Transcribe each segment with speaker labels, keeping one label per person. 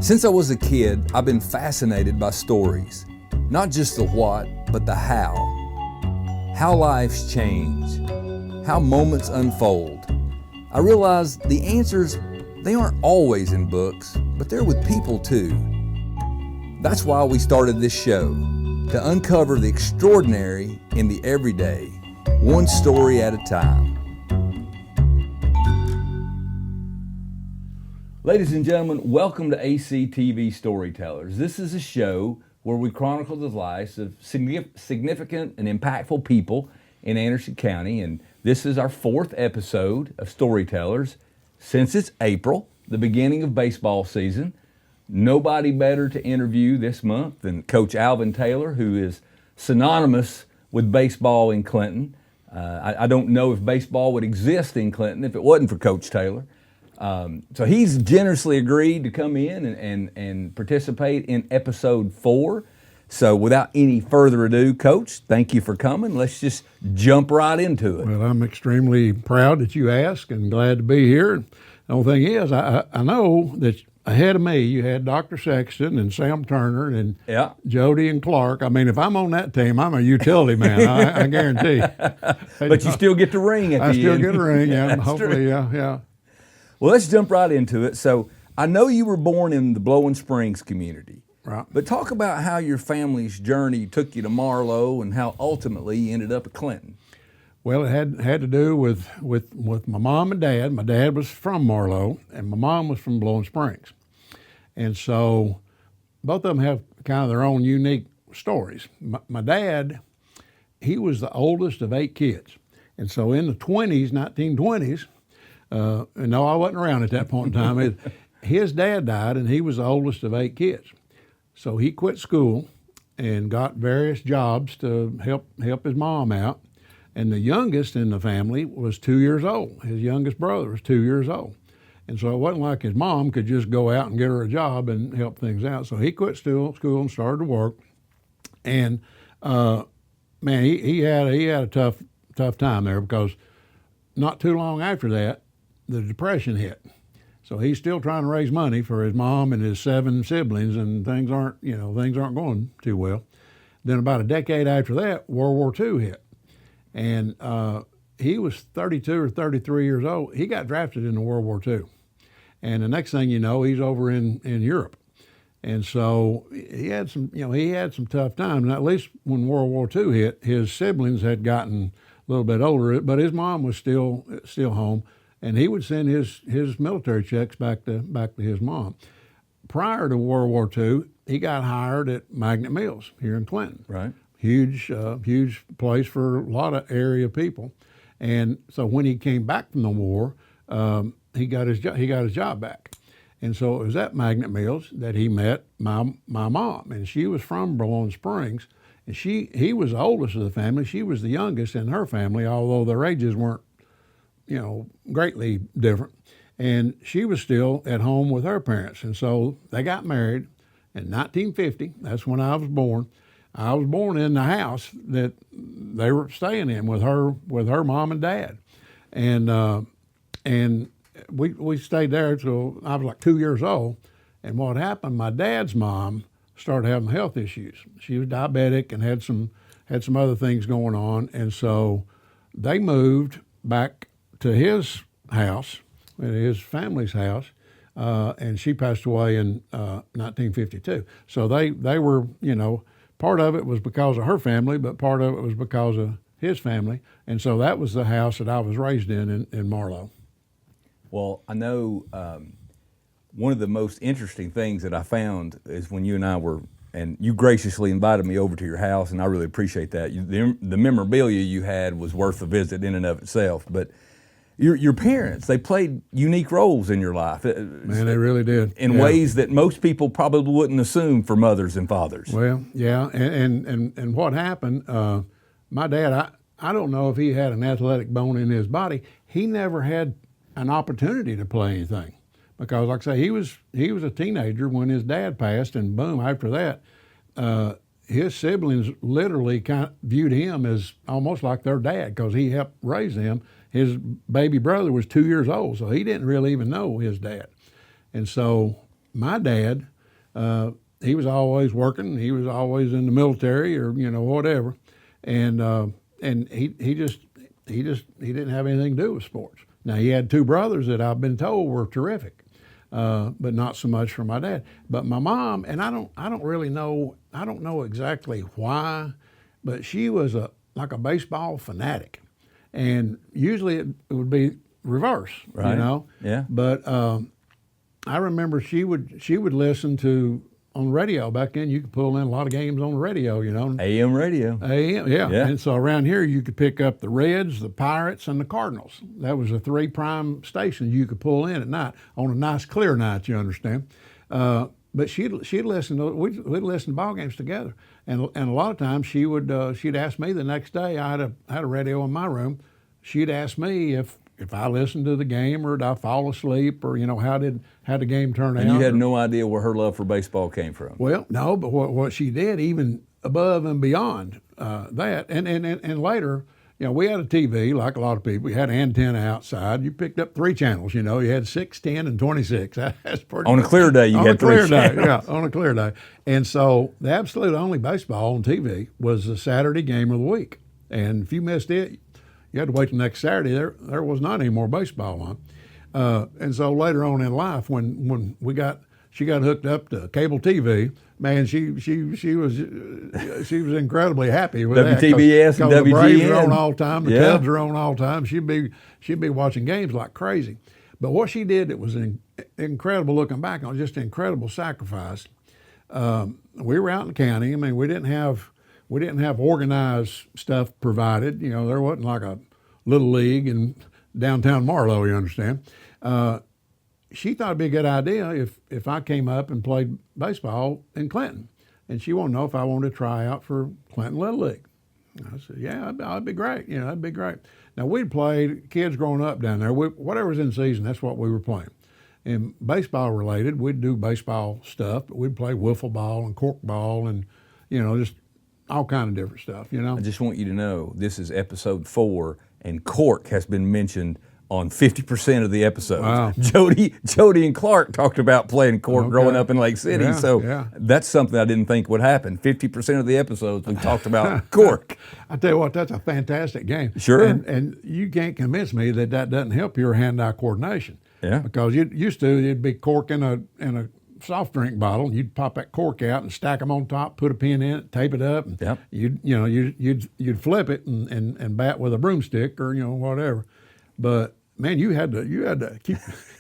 Speaker 1: Since I was a kid, I've been fascinated by stories. Not just the what, but the how. How lives change. How moments unfold. I realize the answers, they aren't always in books, but they're with people too. That's why we started this show, to uncover the extraordinary in the everyday, one story at a time. Ladies and gentlemen, welcome to ACTV Storytellers. This is a show where we chronicle the lives of significant and impactful people in Anderson County, and this is our fourth episode of Storytellers. Since it's April, the beginning of baseball season, nobody better to interview this month than Coach Alvin Taylor, who is synonymous with baseball in Clinton. I don't know if baseball would exist in Clinton if it wasn't for Coach Taylor. So he's generously agreed to come in and participate in episode 4. So without any further ado, Coach, thank you for coming. Let's just jump right into it.
Speaker 2: Well, I'm extremely proud that you asked and glad to be here. The only thing is, I know that ahead of me you had Dr. Sexton and Sam Turner and Jody and Clark. I mean, if I'm on that team, I'm a utility man, I guarantee.
Speaker 1: But you still get the ring at the end.
Speaker 2: I still get a ring, yeah, hopefully,
Speaker 1: true.
Speaker 2: yeah.
Speaker 1: Well, let's jump right into it. So I know you were born in the Blowing Springs community.
Speaker 2: Right.
Speaker 1: But talk about how your family's journey took you to Marlow and how ultimately you ended up at Clinton.
Speaker 2: Well, it had to do with my mom and dad. My dad was from Marlow, and my mom was from Blowing Springs. And so both of them have kind of their own unique stories. My dad, he was the oldest of 8 kids. And so in the 1920s, and no, I wasn't around at that point in time. His dad died, and he was the oldest of 8 kids. So he quit school and got various jobs to help his mom out. And the youngest in the family was 2 years old. His youngest brother was 2 years old. And so it wasn't like his mom could just go out and get her a job and help things out. So he quit school and started to work. And man, he had a tough time there, because not too long after that, the Depression hit. So he's still trying to raise money for his mom and his 7 siblings, and things aren't going too well. Then about a decade after that, World War II hit. And he was 32 or 33 years old. He got drafted into World War II. And the next thing you know, he's over in Europe. And so he had some tough times. And at least when World War II hit, his siblings had gotten a little bit older, but his mom was still home. And he would send his military checks back to his mom. Prior to World War II, he got hired at Magnet Mills here in Clinton.
Speaker 1: Right.
Speaker 2: Huge place for a lot of area people. And so when he came back from the war, he got his job back. And so it was at Magnet Mills that he met my mom, and she was from Blowing Springs. And he was the oldest of the family. She was the youngest in her family, although their ages weren't greatly different. And she was still at home with her parents. And so they got married in 1950. That's when I was born. I was born in the house that they were staying in with her mom and dad. And we stayed there until I was like 2 years old. And what happened, my dad's mom started having health issues. She was diabetic and had some other things going on. And so they moved back to his house, his family's house, and she passed away in 1952. So they were, part of it was because of her family, but part of it was because of his family. And so that was the house that I was raised in Marlow.
Speaker 1: Well, I know one of the most interesting things that I found is when you and I were, and you graciously invited me over to your house, and I really appreciate that. The memorabilia you had was worth a visit in and of itself, but your parents, they played unique roles in your life.
Speaker 2: Man, they really did.
Speaker 1: In ways that most people probably wouldn't assume for mothers and fathers.
Speaker 2: Well, yeah, and what happened, my dad, I don't know if he had an athletic bone in his body. He never had an opportunity to play anything, because like I say, he was a teenager when his dad passed, and boom, after that, his siblings literally kind of viewed him as almost like their dad, because he helped raise them. His baby brother was 2 years old, so he didn't really even know his dad. And so my dad he was always working. He was always in the military or whatever, and he didn't have anything to do with sports. Now he had two brothers that I've been told were terrific, but not so much for my dad. But my mom, and I don't really know. I don't know exactly why, but she was like a baseball fanatic, and usually it would be reverse,
Speaker 1: right. Yeah.
Speaker 2: But I remember she would listen to on the radio. Back then you could pull in a lot of games on the radio,
Speaker 1: AM radio.
Speaker 2: AM, yeah. And so around here you could pick up the Reds, the Pirates, and the Cardinals. That was the three prime stations you could pull in at night on a nice clear night. You understand? But she'd listen to we'd listen to ball games together, and a lot of times she'd ask me the next day. I had a radio in my room. She'd ask me if I listened to the game or did I fall asleep or how did the game turn out.
Speaker 1: And you had no idea where her love for baseball came from.
Speaker 2: Well, no, but what she did, even above and beyond that, and later, we had a TV like a lot of people. We had an antenna outside. You picked up 3 channels. You had 6, 10, and 26. That's pretty.
Speaker 1: On a clear day, you had 3 channels.
Speaker 2: Yeah, on a clear day. And so the absolute only baseball on TV was the Saturday game of the week. And if you missed it, you had to wait till next Saturday. There was not any more baseball on. And so later on in life, when she got hooked up to cable TV, man, she was incredibly happy with
Speaker 1: WTBS
Speaker 2: that.
Speaker 1: and WGN.
Speaker 2: The Braves are on all the time. The Cubs are on all the time. She'd be watching games like crazy. But what she did, it was incredible looking back on, just an incredible sacrifice. We were out in the county. I mean, we didn't have organized stuff provided. There wasn't like a little league in downtown Marlow, you understand. She thought it'd be a good idea if I came up and played baseball in Clinton. And she wanted to know if I wanted to try out for Clinton Little League. I said, yeah, that'd be great. That'd be great. Now, we'd played, kids growing up down there, whatever was in season, that's what we were playing. And baseball related, we'd do baseball stuff, but we'd play wiffle ball and cork ball and, just all kind of different stuff,
Speaker 1: I just want you to know, this is episode 4, and cork has been mentioned on 50% of the episodes.
Speaker 2: Wow.
Speaker 1: Jody and Clark talked about playing cork growing up in Lake City, that's something I didn't think would happen. 50% of the episodes we talked about cork.
Speaker 2: I tell you what, that's a fantastic game.
Speaker 1: Sure.
Speaker 2: And you can't convince me that doesn't help your hand-eye coordination. Yeah. Because you'd be cork in a soft drink bottle, and you'd pop that cork out and stack them on top, put a pin in it, tape it up, and you'd flip it and bat with a broomstick or whatever. But man, you had to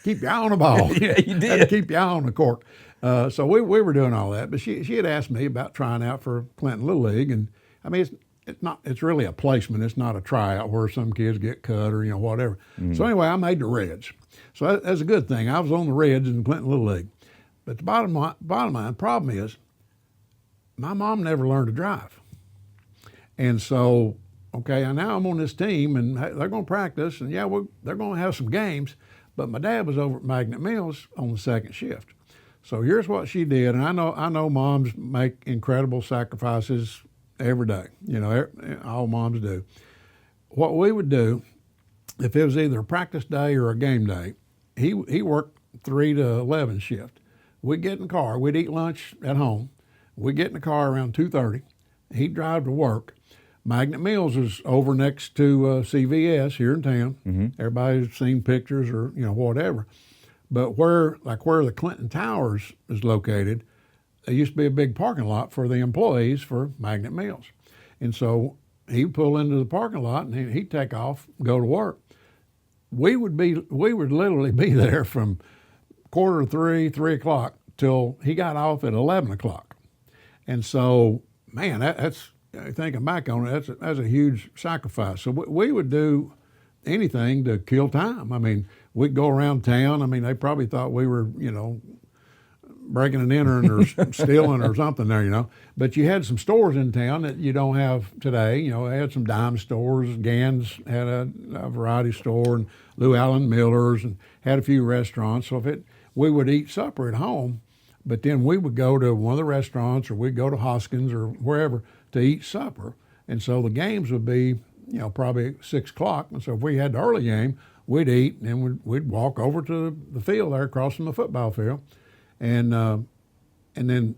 Speaker 2: keep your eye on the ball.
Speaker 1: Yeah, you did.
Speaker 2: Had to keep your eye on the cork. So we were doing all that. But she had asked me about trying out for Clinton Little League, and I mean it's really a placement. It's not a tryout where some kids get cut or whatever. Mm. So anyway, I made the Reds. So that's a good thing. I was on the Reds in Clinton Little League. But the bottom line problem is, my mom never learned to drive, and so. Okay, and now I'm on this team, and they're going to practice, and they're going to have some games. But my dad was over at Magnet Mills on the second shift. So here's what she did, and I know moms make incredible sacrifices every day. All moms do. What we would do, if it was either a practice day or a game day, he worked 3 to 11 shift. We'd get in the car. We'd eat lunch at home. We'd get in the car around 2:30. He'd drive to work. Magnet Mills is over next to CVS here in town. Mm-hmm. Everybody's seen pictures or whatever. But where the Clinton Towers is located, there used to be a big parking lot for the employees for Magnet Mills. And so he'd pull into the parking lot and he'd take off, go to work. We would literally be there from 2:45, 3 o'clock till he got off at 11 o'clock. And so, man, that's thinking back on it, that's a huge sacrifice. So we would do anything to kill time. I mean, we'd go around town. I mean, they probably thought we were, breaking and entering or stealing or something there, But you had some stores in town that you don't have today. They had some dime stores. Gann's had a variety store, and Lou Allen Miller's, and had a few restaurants. So we would eat supper at home, but then we would go to one of the restaurants, or we'd go to Hoskins or wherever to eat supper. And so the games would be, probably 6 o'clock. And so if we had the early game, we'd eat, and then we'd walk over to the field there across from the football field. And and then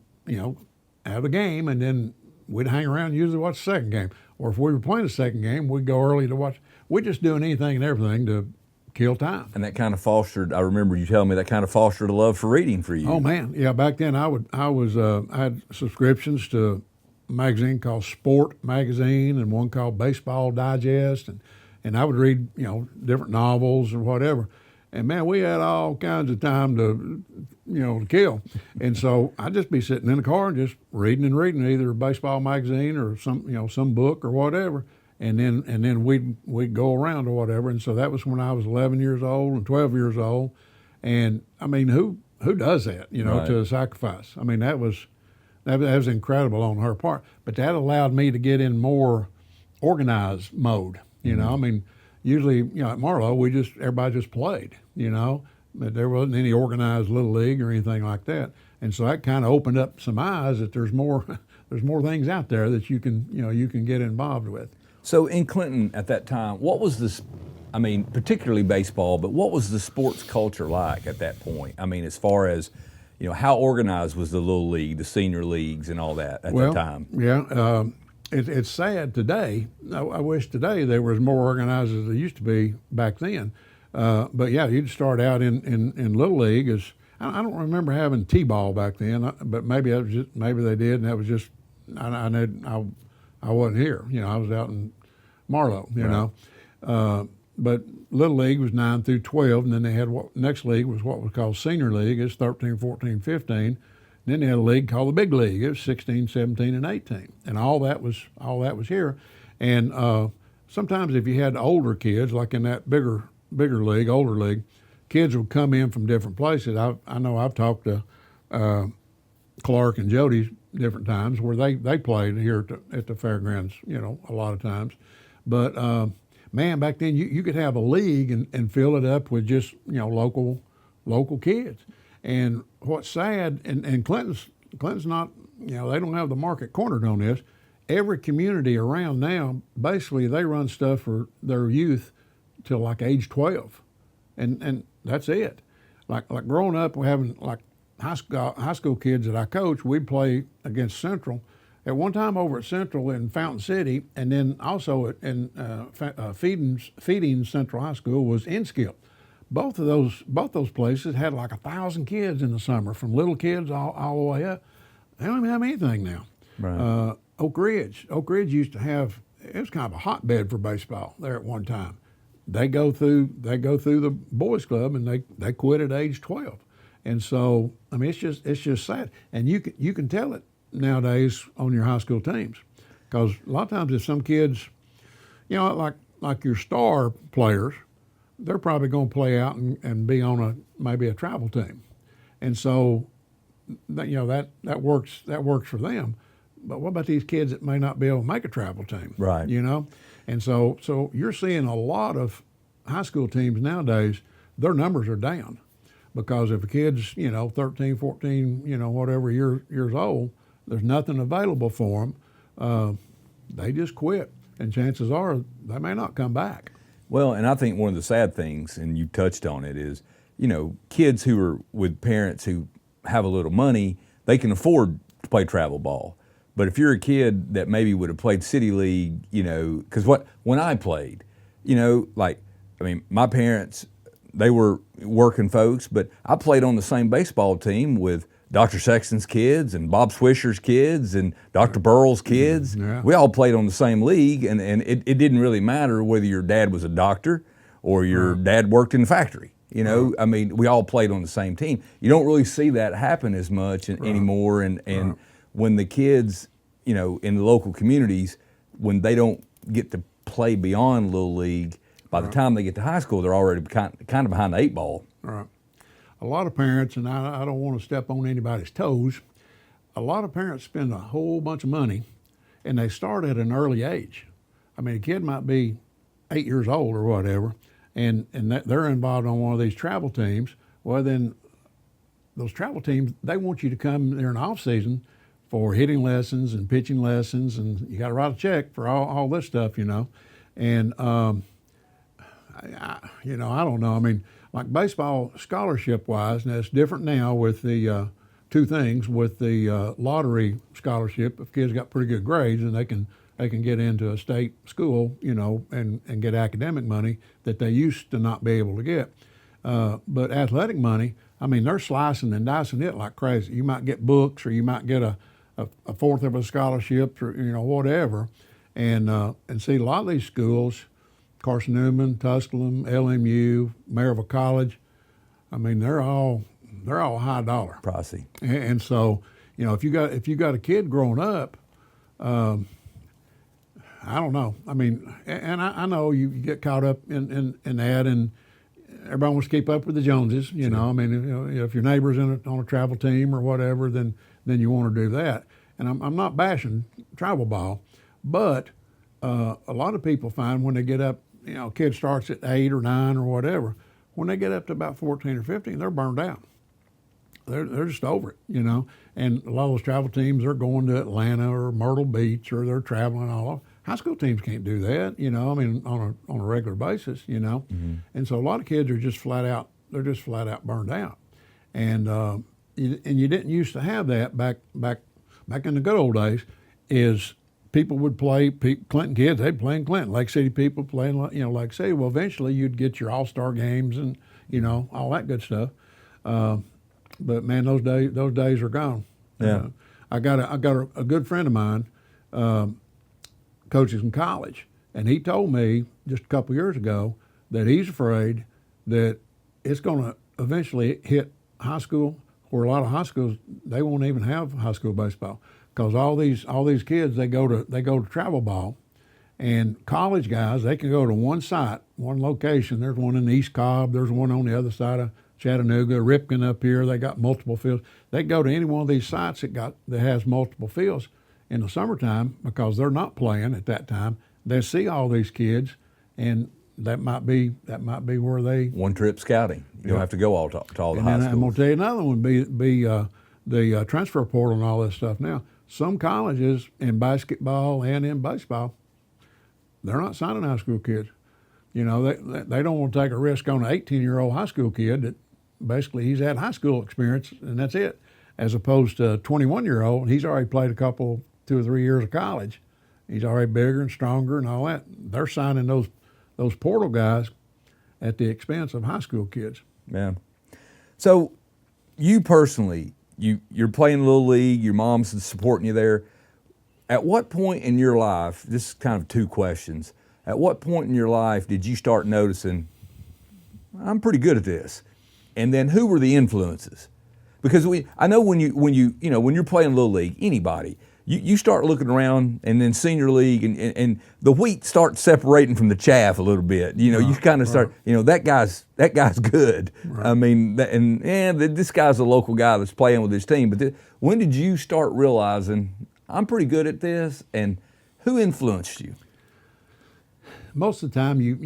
Speaker 2: have a game, and then we'd hang around and usually watch the second game. Or if we were playing the second game, we'd go early to watch. We're just doing anything and everything to kill time.
Speaker 1: And that kind of fostered, I remember you telling me, that kind of fostered a love for reading for you.
Speaker 2: Oh man, yeah. Back then, I had subscriptions to a magazine called Sport Magazine and one called Baseball Digest, and I would read different novels or whatever. And man, we had all kinds of time to kill. And so I'd just be sitting in the car and just reading either a baseball magazine or some book or whatever. And then we'd go around or whatever. And so that was when I was 11 years old and 12 years old. And I mean, who does that,
Speaker 1: Right.
Speaker 2: to a sacrifice? I mean, that was incredible on her part. But that allowed me to get in more organized mode. I mean, usually, at Marlowe, everybody just played, but there wasn't any organized little league or anything like that. And so that kind of opened up some eyes that there's more things out there that you can get involved with.
Speaker 1: So in Clinton at that time, what was this, I mean, particularly baseball, but what was the sports culture like at that point? I mean, as far as, how organized was the little league, the senior leagues and all that at that time?
Speaker 2: Yeah, it's sad today. I wish today they were as more organized as they used to be back then. But yeah, you'd start out in little league as, I don't remember having t-ball back then, but maybe they did, and that was just I wasn't here. I was out in Marlowe. But little league was 9 through 12, and then they had next league was what was called senior league. It's 13, 14, 15. And then they had a league called the big league. It was 16, 17, and 18, and all that was here. And sometimes if you had older kids, like in that bigger league, older league, kids would come in from different places. I know I've talked to Clark and Jody different times where they played here at the fairgrounds, a lot of times. But man, back then you could have a league and fill it up with just local kids. And what's sad, and Clinton's not, they don't have the market cornered on this. Every community around now, basically they run stuff for their youth till like age 12, and that's it. Like growing up, we're having like high school kids that I coach. We'd play against Central. At one time over at Central in Fountain City, and then also in Feeding Central High School was Inskill. Both those places had like 1,000 kids in the summer, from little kids all the way up. They don't even have anything now.
Speaker 1: Right.
Speaker 2: Oak Ridge used to have, it was kind of a hotbed for baseball there at one time. They go through the boys club, and they quit at age 12. And so, I mean, it's just sad. And you can tell it nowadays on your high school teams, because a lot of times if some kids, like your star players, they're probably going to play out and be on maybe a travel team, and so that works for them. But what about these kids that may not be able to make a travel team?
Speaker 1: Right.
Speaker 2: And so you're seeing a lot of high school teams nowadays, their numbers are down, because if a kid's 13, 14, whatever years old, there's nothing available for them. They just quit, and chances are they may not come back.
Speaker 1: Well, and I think one of the sad things, and you touched on it, is, kids who are with parents who have a little money, they can afford to play travel ball. But if you're a kid that maybe would have played City League, because when I played, my parents, they were working folks, but I played on the same baseball team with Dr. Sexton's kids and Bob Swisher's kids and Dr. Burrell's kids.
Speaker 2: Yeah.
Speaker 1: We all played on the same league, and it didn't really matter whether your dad was a doctor or your dad worked in the factory. I mean, we all played on the same team. You don't really see that happen as much anymore, and when the kids, in the local communities, when they don't get to play beyond Little League, by the time they get to high school, they're already kind of behind the 8 ball.
Speaker 2: Right. A lot of parents, and I don't want to step on anybody's toes, a lot of parents spend a whole bunch of money, and they start at an early age. I mean, a kid might be 8 years old or whatever, and they're involved on one of these travel teams. Well, then those travel teams, they want you to come there in the off season for hitting lessons and pitching lessons, and you got to write a check for all this stuff, And I don't know. I mean, like baseball scholarship wise, and it's different now with the two things with the lottery scholarship. If kids got pretty good grades, and they can get into a state school, and get academic money that they used to not be able to get. But athletic money, I mean, they're slicing and dicing it like crazy. You might get books, or you might get a fourth of a scholarship, or whatever. And see, a lot of these schools, Carson Newman, Tusculum, LMU, Maryville College, I mean, they're all high dollar.
Speaker 1: Pricey.
Speaker 2: And so, if you got a kid growing up, I don't know. I mean, and I know you get caught up in that, and everybody wants to keep up with the Joneses. I mean, if your neighbor's on a travel team or whatever, then you want to do that. And I'm not bashing travel ball, but a lot of people find when they get up, kid starts at 8 or 9 or whatever. When they get up to about 14 or 15, they're burned out. They're just over it, And a lot of those travel teams are going to Atlanta or Myrtle Beach, or they're traveling all over. High school teams can't do that, I mean, on a regular basis,
Speaker 1: Mm-hmm.
Speaker 2: And so a lot of kids are just flat out burned out. And you didn't used to have that back in the good old days. Is people would play Clinton kids, they'd play in Clinton. Lake City people playing, Lake City. Well, eventually you'd get your all-star games and all that good stuff. But man, those days are gone.
Speaker 1: Yeah.
Speaker 2: I got a good friend of mine, coaches in college, and he told me just a couple years ago that he's afraid that it's going to eventually hit high school, where a lot of high schools, they won't even have high school baseball, because all these kids, they go to travel ball, and college guys, they can go to one site, one location. There's one in East Cobb, there's one on the other side of Chattanooga, Ripken up here. They got multiple fields. They can go to any one of these sites that has multiple fields in the summertime, because they're not playing at that time. They see all these kids, and that might be where they
Speaker 1: one trip scouting. You don't have to go all to all the high schools.
Speaker 2: I'm going to tell you another one be the transfer portal and all this stuff. Now, some colleges in basketball and in baseball, they're not signing high school kids. They don't want to take a risk on an 18-year-old high school kid that basically he's had high school experience and that's it, as opposed to a 21-year-old. He's already played 2 or 3 years of college. He's already bigger and stronger and all that. They're signing those portal guys at the expense of high school kids.
Speaker 1: Yeah. So you personally, you're playing Little League, your mom's supporting you there. At what point in your life, this is kind of two questions, at what point in your life did you start noticing, I'm pretty good at this? And then who were the influences? Because I know when you're playing Little League, anybody, you start looking around, and then senior league, and the wheat starts separating from the chaff a little bit. You kind of start, that guy's good.
Speaker 2: Right.
Speaker 1: I mean, this guy's a local guy that's playing with his team. But when did you start realizing, I'm pretty good at this, and who influenced you?
Speaker 2: Most of the time, you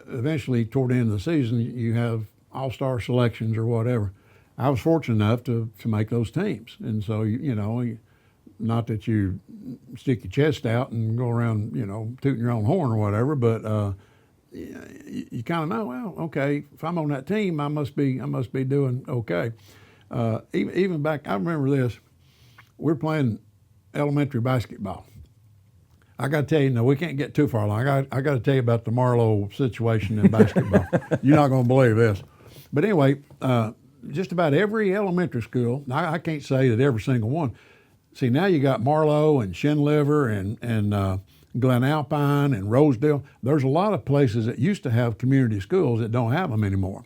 Speaker 2: eventually toward the end of the season, you have all-star selections or whatever. I was fortunate enough to make those teams, and so not that you stick your chest out and go around tooting your own horn or whatever, but you kind of know, well, okay, if I'm on that team, I must be doing okay. Even back, I remember this. We're playing elementary basketball. I got to tell you, no, we can't get too far along. I got to tell you about the Marlowe situation in basketball. You're not going to believe this. But anyway, just about every elementary school, I can't say that every single one. See, now you got Marlowe and Shinliver and Glen Alpine and Rosedale. There's a lot of places that used to have community schools that don't have them anymore.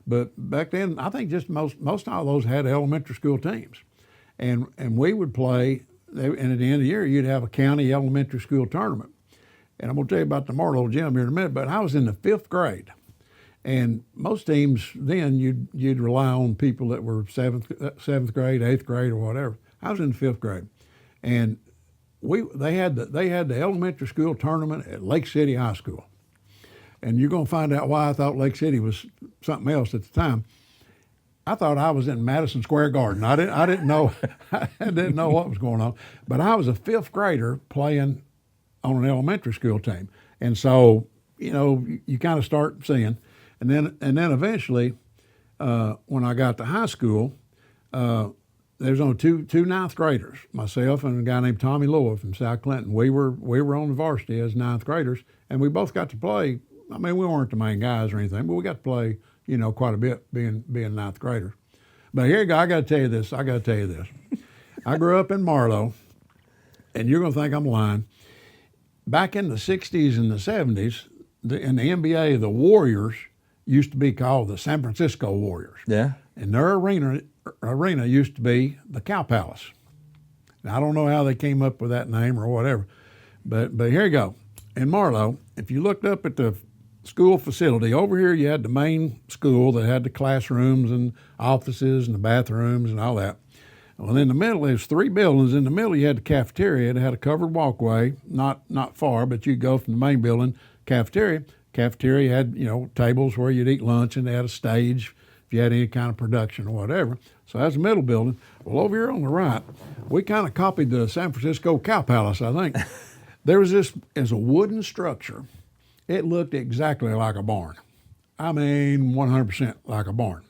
Speaker 2: But back then, I think just most all those had elementary school teams. And we would play, and at the end of the year, you'd have a county elementary school tournament. And I'm going to tell you about the Marlowe gym here in a minute, but I was in the 5th grade. And most teams then, you'd rely on people that were 7th grade, 8th grade, or whatever. I was in the 5th grade, and they had the elementary school tournament at Lake City High School. And you're going to find out why I thought Lake City was something else at the time. I thought I was in Madison Square Garden. I didn't know I didn't know what was going on, but I was a 5th grader playing on an elementary school team, and so you kind of start seeing, and then eventually when I got to high school. there's only two ninth graders, myself and a guy named Tommy Lloyd from South Clinton. We were on the varsity as ninth graders, and we both got to play. I mean, we weren't the main guys or anything, but we got to play, quite a bit being ninth graders. But here you go. I got to tell you this. I grew up in Marlow, and you're going to think I'm lying. Back in the 60s and the 70s, in the NBA, the Warriors used to be called the San Francisco Warriors.
Speaker 1: Yeah.
Speaker 2: And their arena used to be the Cow Palace. Now, I don't know how they came up with that name or whatever, but here you go. In Marlow, if you looked up at the school facility, over here you had the main school that had the classrooms and offices and the bathrooms and all that. Well, in the middle, there's 3 buildings. In the middle, you had the cafeteria. It had a covered walkway, not far, but you'd go from the main building, cafeteria. Cafeteria had, tables where you'd eat lunch, and they had a stage if you had any kind of production or whatever. So that's the middle building. Well, over here on the right, we kind of copied the San Francisco Cow Palace, I think. There was this as a wooden structure. It looked exactly like a barn. I mean, 100% like a barn.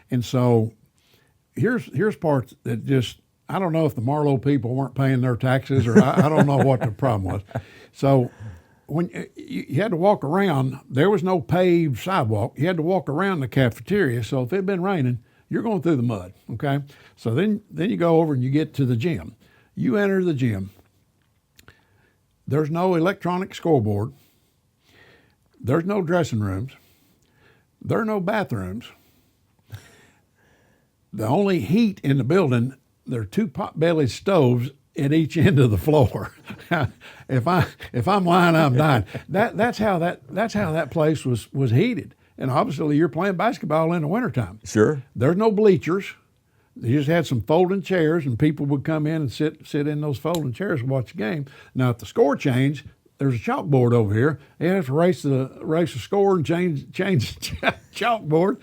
Speaker 2: And so here's parts that just, I don't know if the Marlow people weren't paying their taxes, or I don't know what the problem was. So when you had to walk around, there was no paved sidewalk. You had to walk around the cafeteria. So if it had been raining, you're going through the mud, okay? So then you go over and you get to the gym. You enter the gym. There's no electronic scoreboard. There's no dressing rooms. There are no bathrooms. The only heat in the building, there are 2 pot-bellied stoves at each end of the floor. If I'm lying, I'm dying. That's how that place was heated. And obviously, you're playing basketball in the wintertime.
Speaker 1: Sure.
Speaker 2: There's no bleachers. They just had some folding chairs, and people would come in and sit in those folding chairs and watch the game. Now, if the score changed, there's a chalkboard over here. They have to race the score and change the chalkboard,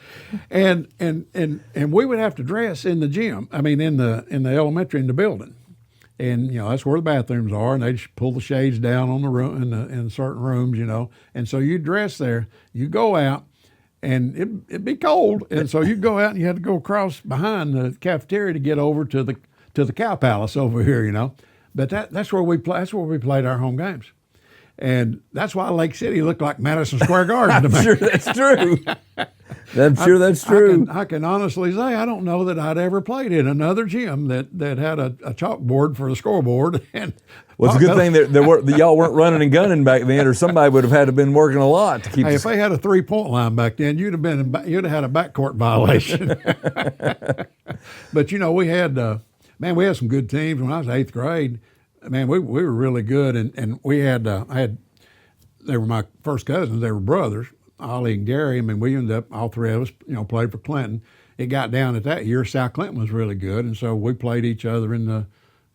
Speaker 2: and we would have to dress in the gym. I mean, in the elementary, in the building, and that's where the bathrooms are. And they just pull the shades down on the room in certain rooms, And so you dress there. You go out, and it'd be cold, and so you go out and you had to go across behind the cafeteria to get over to the Cow Palace over here, But that's where we play. That's where we played our home games. And that's why Lake City looked like Madison Square Garden to me.
Speaker 1: I'm sure that's true. I'm sure that's true.
Speaker 2: I can honestly say I don't know that I'd ever played in another gym that had a chalkboard for the scoreboard. And
Speaker 1: well, it's a good thing that y'all weren't running and gunning back then, or somebody would have had to been working a lot to keep.
Speaker 2: Hey, if they had a 3-point line back then, you'd have had a backcourt violation. But we had we had some good teams when I was 8th grade. Man, we were really good, and we had they were my first cousins. They were brothers, Ollie and Gary. I mean, we ended up, all 3 of us, played for Clinton. It got down at that year, South Clinton was really good, and so we played each other in the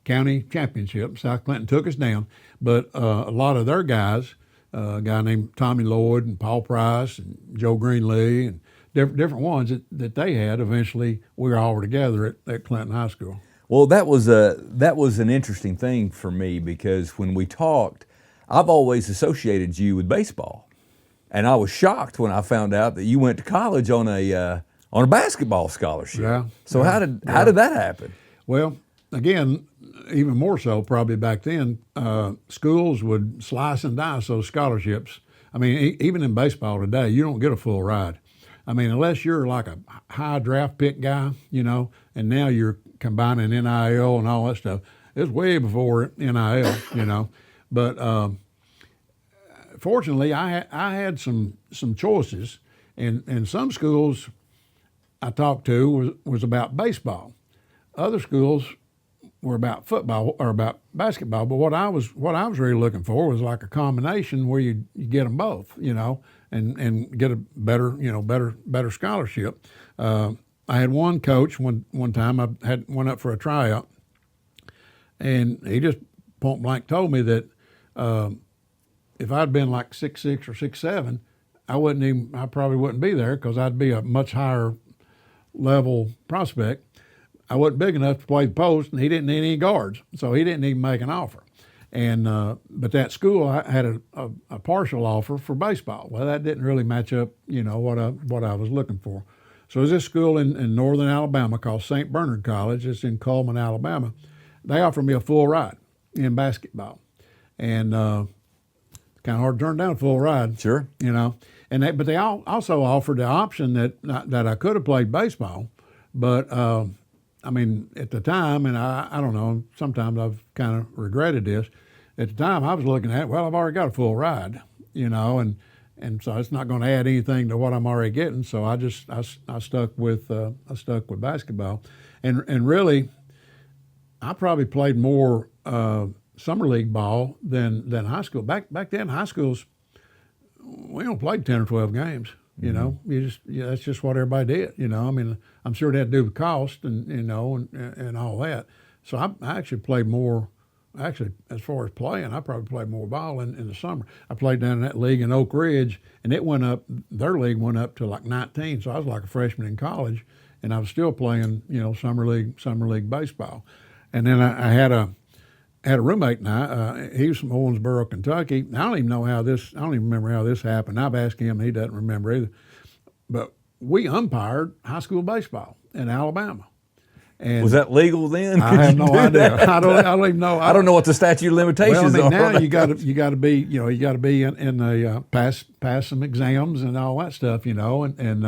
Speaker 2: county championship. South Clinton took us down, but a lot of their guys, a guy named Tommy Lloyd and Paul Price and Joe Greenlee and different ones that they had, eventually we all were together at Clinton High School.
Speaker 1: Well, that was an interesting thing for me, because when we talked, I've always associated you with baseball, and I was shocked when I found out that you went to college on a basketball scholarship.
Speaker 2: Yeah.
Speaker 1: So how did that happen?
Speaker 2: Well, again, even more so probably back then, schools would slice and dice those scholarships. I mean, even in baseball today, you don't get a full ride. I mean, unless you're like a high draft pick guy, and now you're combining NIL and all that stuff. It's way before NIL, But fortunately, I had some choices, and some schools I talked to was about baseball. Other schools were about football or about basketball. But what I was really looking for was like a combination where you get them both, and get a better scholarship. I had one coach one time. I went up for a tryout, and he just point blank told me that if I'd been like 6'6" or 6'7", I probably wouldn't be there, because I'd be a much higher level prospect. I wasn't big enough to play the post, and he didn't need any guards, so he didn't even make an offer. And but that school, I had a partial offer for baseball. Well, that didn't really match up, what I was looking for. So there's this school in northern Alabama called St. Bernard College. It's in Cullman, Alabama. They offered me a full ride in basketball. And kind of hard to turn down a full ride.
Speaker 1: Sure.
Speaker 2: But they also offered the option that I could have played baseball. But, at the time, and I don't know, sometimes I've kind of regretted this. At the time, I was looking at, well, I've already got a full ride, and so it's not going to add anything to what I'm already getting. So I stuck with basketball, and really, I probably played more summer league ball than high school. Back then, high schools, we don't play 10 or 12 games. That's just what everybody did. I'm sure it had to do with cost and all that. So I actually played more. Actually, as far as playing, I probably played more ball in the summer. I played down in that league in Oak Ridge, and it went up. Their league went up to like 19, so I was like a freshman in college, and I was still playing, summer league baseball. And then I had a roommate, and he was from Owensboro, Kentucky. I don't even remember how this happened. I've asked him; he doesn't remember either. But we umpired high school baseball in Alabama. And
Speaker 1: was that legal then?
Speaker 2: I have no idea. I don't even know.
Speaker 1: I don't know what the statute of limitations are.
Speaker 2: Now you got to be in the pass some exams and all that stuff, and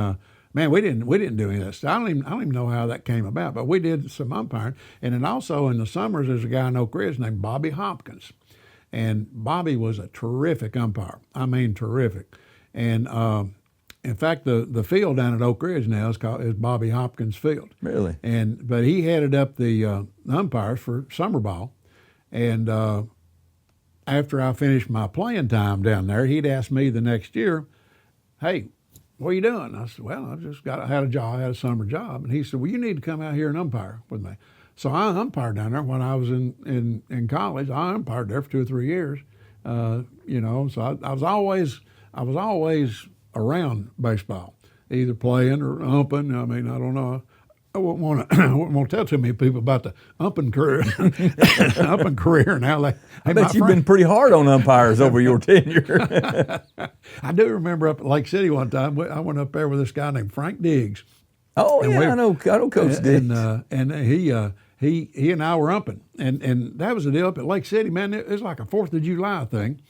Speaker 2: man, we didn't do any of that stuff. I don't even know how that came about, but we did some umpiring. And then also in the summers, there's a guy in Oak Ridge named Bobby Hopkins, and Bobby was a terrific umpire. I mean, terrific. And in fact, the field down at Oak Ridge now is Bobby Hopkins Field.
Speaker 1: Really?
Speaker 2: But he headed up the umpires for summer ball, and after I finished my playing time down there, he'd ask me the next year, "Hey, what are you doing?" I said, "Well, I had a summer job." And he said, "Well, you need to come out here and umpire with me." So I umpired down there when I was in college. I umpired there for 2 or 3 years, So I was always around baseball, either playing or umping. I don't know. I wouldn't want to tell too many people about the umping career, and how they.
Speaker 1: I bet you've been pretty hard on umpires over your tenure.
Speaker 2: I do remember up at Lake City one time. I went up there with this guy named Frank Diggs.
Speaker 1: Oh, and I know Coach Diggs.
Speaker 2: And he and I were umping, and that was the deal up at Lake City. Man, it was like a 4th of July thing,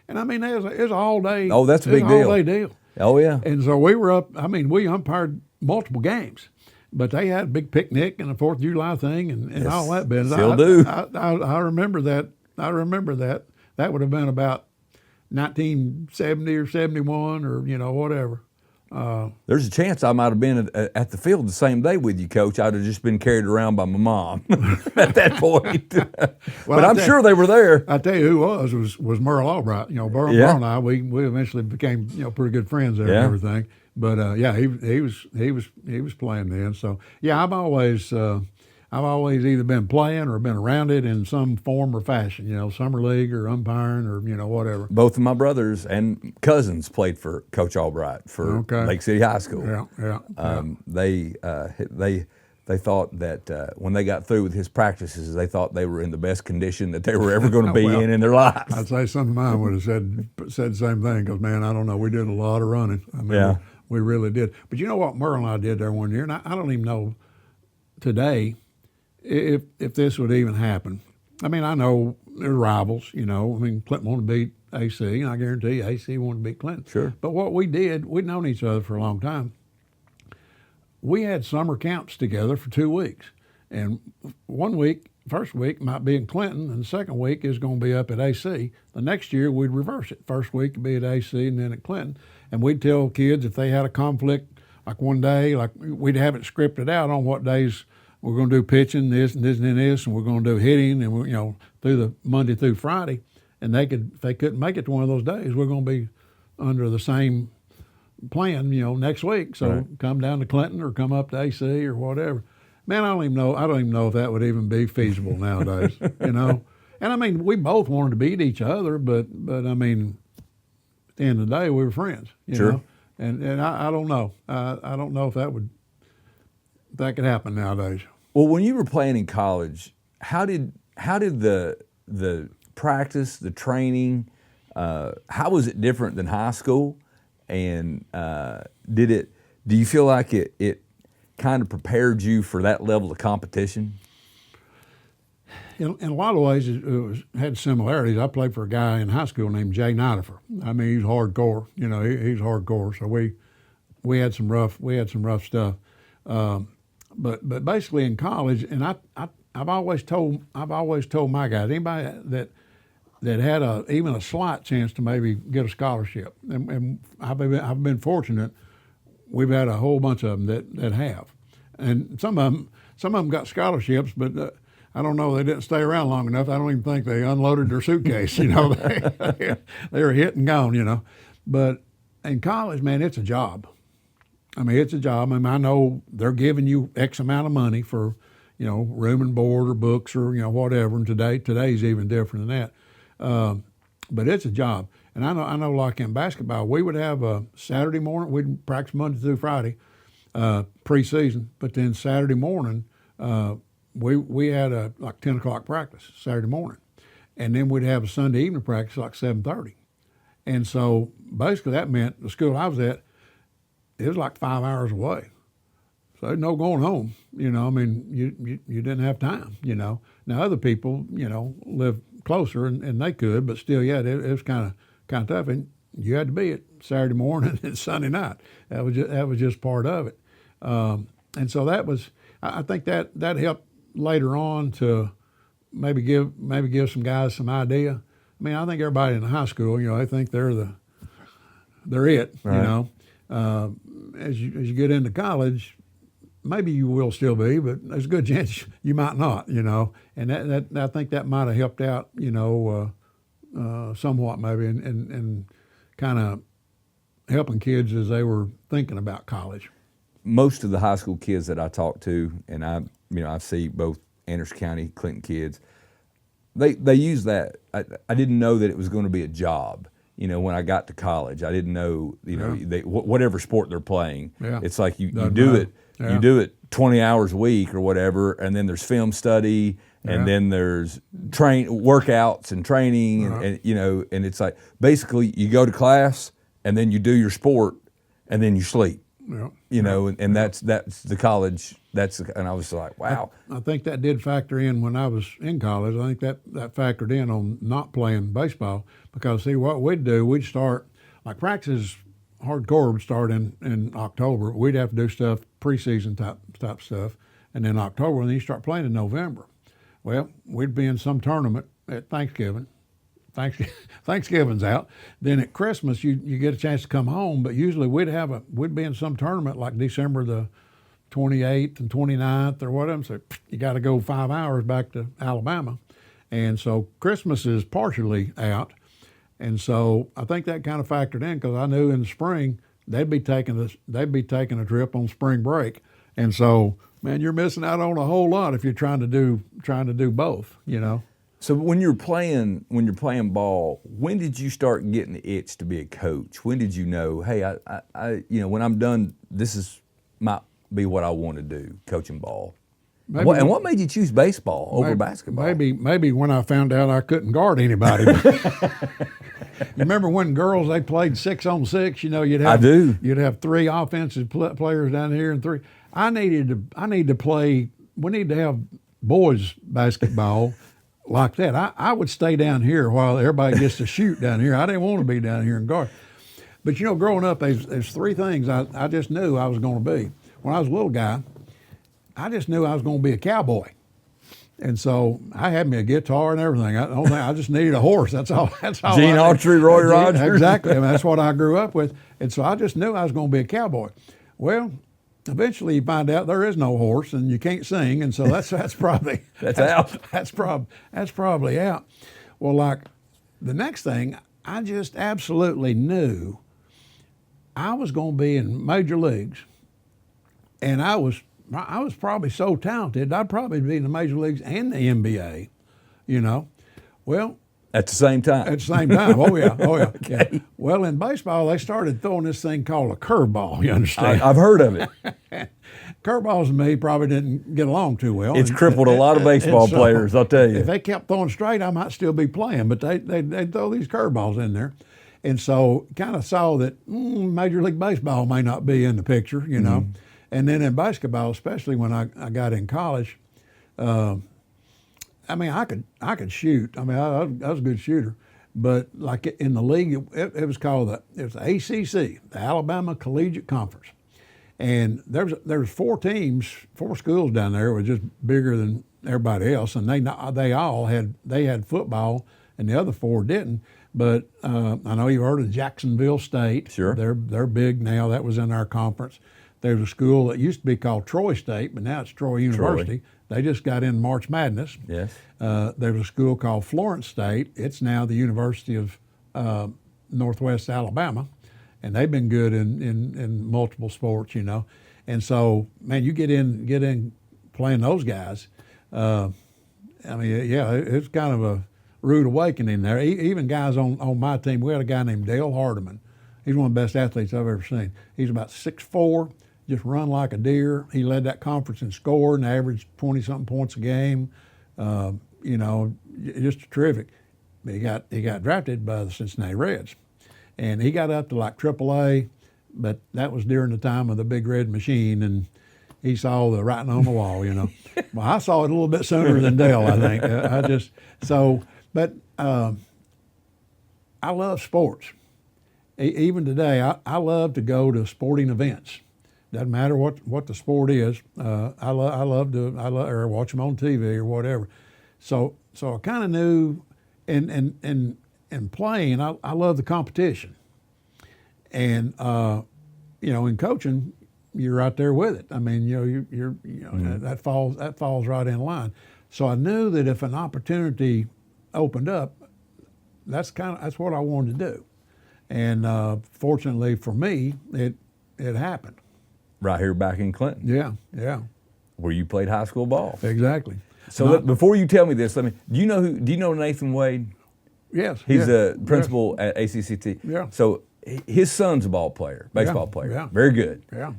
Speaker 2: and it was all day.
Speaker 1: Oh, that's a big deal.
Speaker 2: All day deal.
Speaker 1: Oh yeah.
Speaker 2: And so we were up. We umpired multiple games. But they had a big picnic and a 4th of July thing and yes, all that business.
Speaker 1: Still do.
Speaker 2: I remember that. That would have been about 1970 or 71 or, whatever.
Speaker 1: There's a chance I might have been at the field the same day with you, Coach. I'd have just been carried around by my mom at that point. But I'm sure they were there.
Speaker 2: I tell you who was Merle Albright. Merle and I, we eventually became pretty good friends there and everything. But he was playing then. So I've always either been playing or been around it in some form or fashion. Summer league or umpiring or whatever.
Speaker 1: Both of my brothers and cousins played for Coach Albright for Lake City High School. They thought that when they got through with his practices, they thought they were in the best condition that they were ever going to be in their lives.
Speaker 2: I'd say some of mine would have said the same thing because, man, I don't know. We did a lot of running. We really did. But you know what Merle and I did there one year, and I don't even know today if this would even happen. I know they're rivals, Clinton wanted to beat AC, and I guarantee you AC wanted to beat Clinton.
Speaker 1: Sure.
Speaker 2: But what we did, we'd known each other for a long time. We had summer camps together for 2 weeks. And first week might be in Clinton, and the second week is going to be up at AC. The next year, we'd reverse it. First week would be at AC and then at Clinton. And we'd tell kids if they had a conflict, like one day, like we'd have it scripted out on what days we're going to do pitching, this and this and this, and we're going to do hitting, and through the Monday through Friday. And if they couldn't make it to one of those days, we're going to be under the same plan, next week. So come down to Clinton or come up to AC or whatever. Man, I don't even know if that would even be feasible nowadays, And we both wanted to beat each other, but at the end of the day, we were friends, you know. And I don't know. I don't know if that could happen nowadays.
Speaker 1: Well, when you were playing in college, how did the practice, the training, how was it different than high school? And do you feel like it kind of prepared you for that level of competition?
Speaker 2: In a lot of ways, had similarities. I played for a guy in high school named Jay Nidifer. I mean, he's hardcore. You know, he's hardcore. So we had some rough stuff. But basically in college, and I've always told my guys, anybody that had even a slight chance to maybe get a scholarship, and I've been fortunate. We've had a whole bunch of them that have, and some of them got scholarships, but I don't know, they didn't stay around long enough. I don't even think they unloaded their suitcase. You know, they were hit and gone. You know, but in college, man, it's a job. I mean, it's a job. I mean, I know they're giving you X amount of money for, you know, room and board or books or, you know, whatever. And today's even different than that. But it's a job. And I know like in basketball, we would have a Saturday morning, we'd practice Monday through Friday, preseason. But then Saturday morning, we had a like 10 o'clock practice Saturday morning. And then we'd have a Sunday evening practice like 7:30. And so basically that meant the school I was at, it was like 5 hours away. So there's no going home. You know, I mean, you didn't have time, you know. Now other people, you know, live closer and they could, but still, yeah, it was kind of tough. And you had to be at Saturday morning and Sunday night. That was just part of it. And so that was, I think that helped later on to maybe give some guys some idea. I mean, I think everybody in high school, you know, they think they're it, right. You know. As you get into college, maybe you will still be, but there's a good chance you might not, you know. And that I think that might have helped out, you know, somewhat maybe, and kind of helping kids as they were thinking about college.
Speaker 1: Most of the high school kids that I talk to, and I see both Anderson County, Clinton kids, they use that. I didn't know that it was going to be a job. You know, when I got to college, I didn't know, you know, whatever sport they're playing, it's like you do it. Yeah. You do it 20 hours a week or whatever, and then there's film study, and then there's workouts and training, and you know, and it's like basically you go to class, and then you do your sport, and then you sleep. Yeah. You know, and that's the college. And I was like, wow.
Speaker 2: I think that did factor in when I was in college. I think that factored in on not playing baseball, because see what we'd start, like practices hardcore would start in October. We'd have to do stuff, preseason type stuff, and then October, and then you start playing in November. Well, we'd be in some tournament at Thanksgiving. Thanksgiving's out. Then at Christmas, you get a chance to come home, but usually we'd be in some tournament like December the 28th and 29th or whatever. So you got to go 5 hours back to Alabama, and so Christmas is partially out, and so I think that kind of factored in, because I knew in the spring they'd be taking a trip on spring break, and so man, you're missing out on a whole lot if you're trying to do both, you know.
Speaker 1: So when you're playing ball, when did you start getting the itch to be a coach? When did you know, hey, I you know, when I'm done, this might be what I want to do, coaching ball? And what made you choose baseball over basketball?
Speaker 2: Maybe when I found out I couldn't guard anybody. You remember when girls, they played 6-on-6? You know, you'd have three offensive players down here and three. I need to play. We need to have boys basketball. Like that. I would stay down here while everybody gets to shoot down here. I didn't want to be down here and guard. But you know, growing up, there's three things I just knew I was going to be. When I was a little guy, I just knew I was going to be a cowboy. And so I had me a guitar and everything. I just needed a horse. That's all.
Speaker 1: Gene Autry, Roy Rogers.
Speaker 2: Exactly. I mean, that's what I grew up with. And so I just knew I was going to be a cowboy. Well, eventually you find out there is no horse and you can't sing, and so that's probably
Speaker 1: out.
Speaker 2: That's probably out. Well, like the next thing, I just absolutely knew I was going to be in major leagues, and I was probably so talented I'd probably be in the major leagues and the NBA, you know. Well,
Speaker 1: at the same time.
Speaker 2: Oh yeah. Okay. Yeah. Well, in baseball, they started throwing this thing called a curveball. You understand?
Speaker 1: I've heard of it.
Speaker 2: Curveballs and me probably didn't get along too well.
Speaker 1: It's crippled a lot of baseball players, I'll tell you.
Speaker 2: If they kept throwing straight, I might still be playing, but they'd throw these curveballs in there. And so kind of saw that Major League Baseball may not be in the picture, you know. And then in basketball, especially when I got in college, I mean, I could shoot. I mean, I was a good shooter, but like in the league, it was called the ACC, the Alabama Collegiate Conference, and there's 4 teams, 4 schools down there was just bigger than everybody else, and they all had football, and the other 4 didn't. But I know you heard of Jacksonville State.
Speaker 1: Sure.
Speaker 2: They're big now. That was in our conference. There's a school that used to be called Troy State, but now it's Troy University. They just got in March Madness.
Speaker 1: Yes.
Speaker 2: There's a school called Florence State. It's now the University of Northwest Alabama, and they've been good in multiple sports, you know. And so, man, you get in playing those guys. I mean, yeah, it's kind of a rude awakening there. Even guys on my team, we had a guy named Dale Hardiman. He's one of the best athletes I've ever seen. He's about 6'4", just run like a deer. He led that conference in scoring, averaged 20-something points a game. You know, just terrific. But he got drafted by the Cincinnati Reds, and he got up to like AAA, but that was during the time of the Big Red Machine, and he saw the writing on the wall. You know, well, I saw it a little bit sooner than Dale, I think. But I love sports. Even today, I love to go to sporting events. Doesn't matter what the sport is. I love or watch them on TV or whatever. So I kind of knew, in playing, I love the competition, and you know, in coaching, you're right there with it. I mean, you know, mm-hmm. that falls right in line. So I knew that if an opportunity opened up, that's what I wanted to do. And fortunately for me, it happened.
Speaker 1: Right here back in Clinton.
Speaker 2: Yeah.
Speaker 1: Where you played high school ball.
Speaker 2: Exactly.
Speaker 1: So before you tell me this, do you know Nathan Wade?
Speaker 2: Yes.
Speaker 1: He's the principal at ACCT.
Speaker 2: Yeah.
Speaker 1: So his son's a baseball player.
Speaker 2: Yeah.
Speaker 1: Very good.
Speaker 2: Yeah.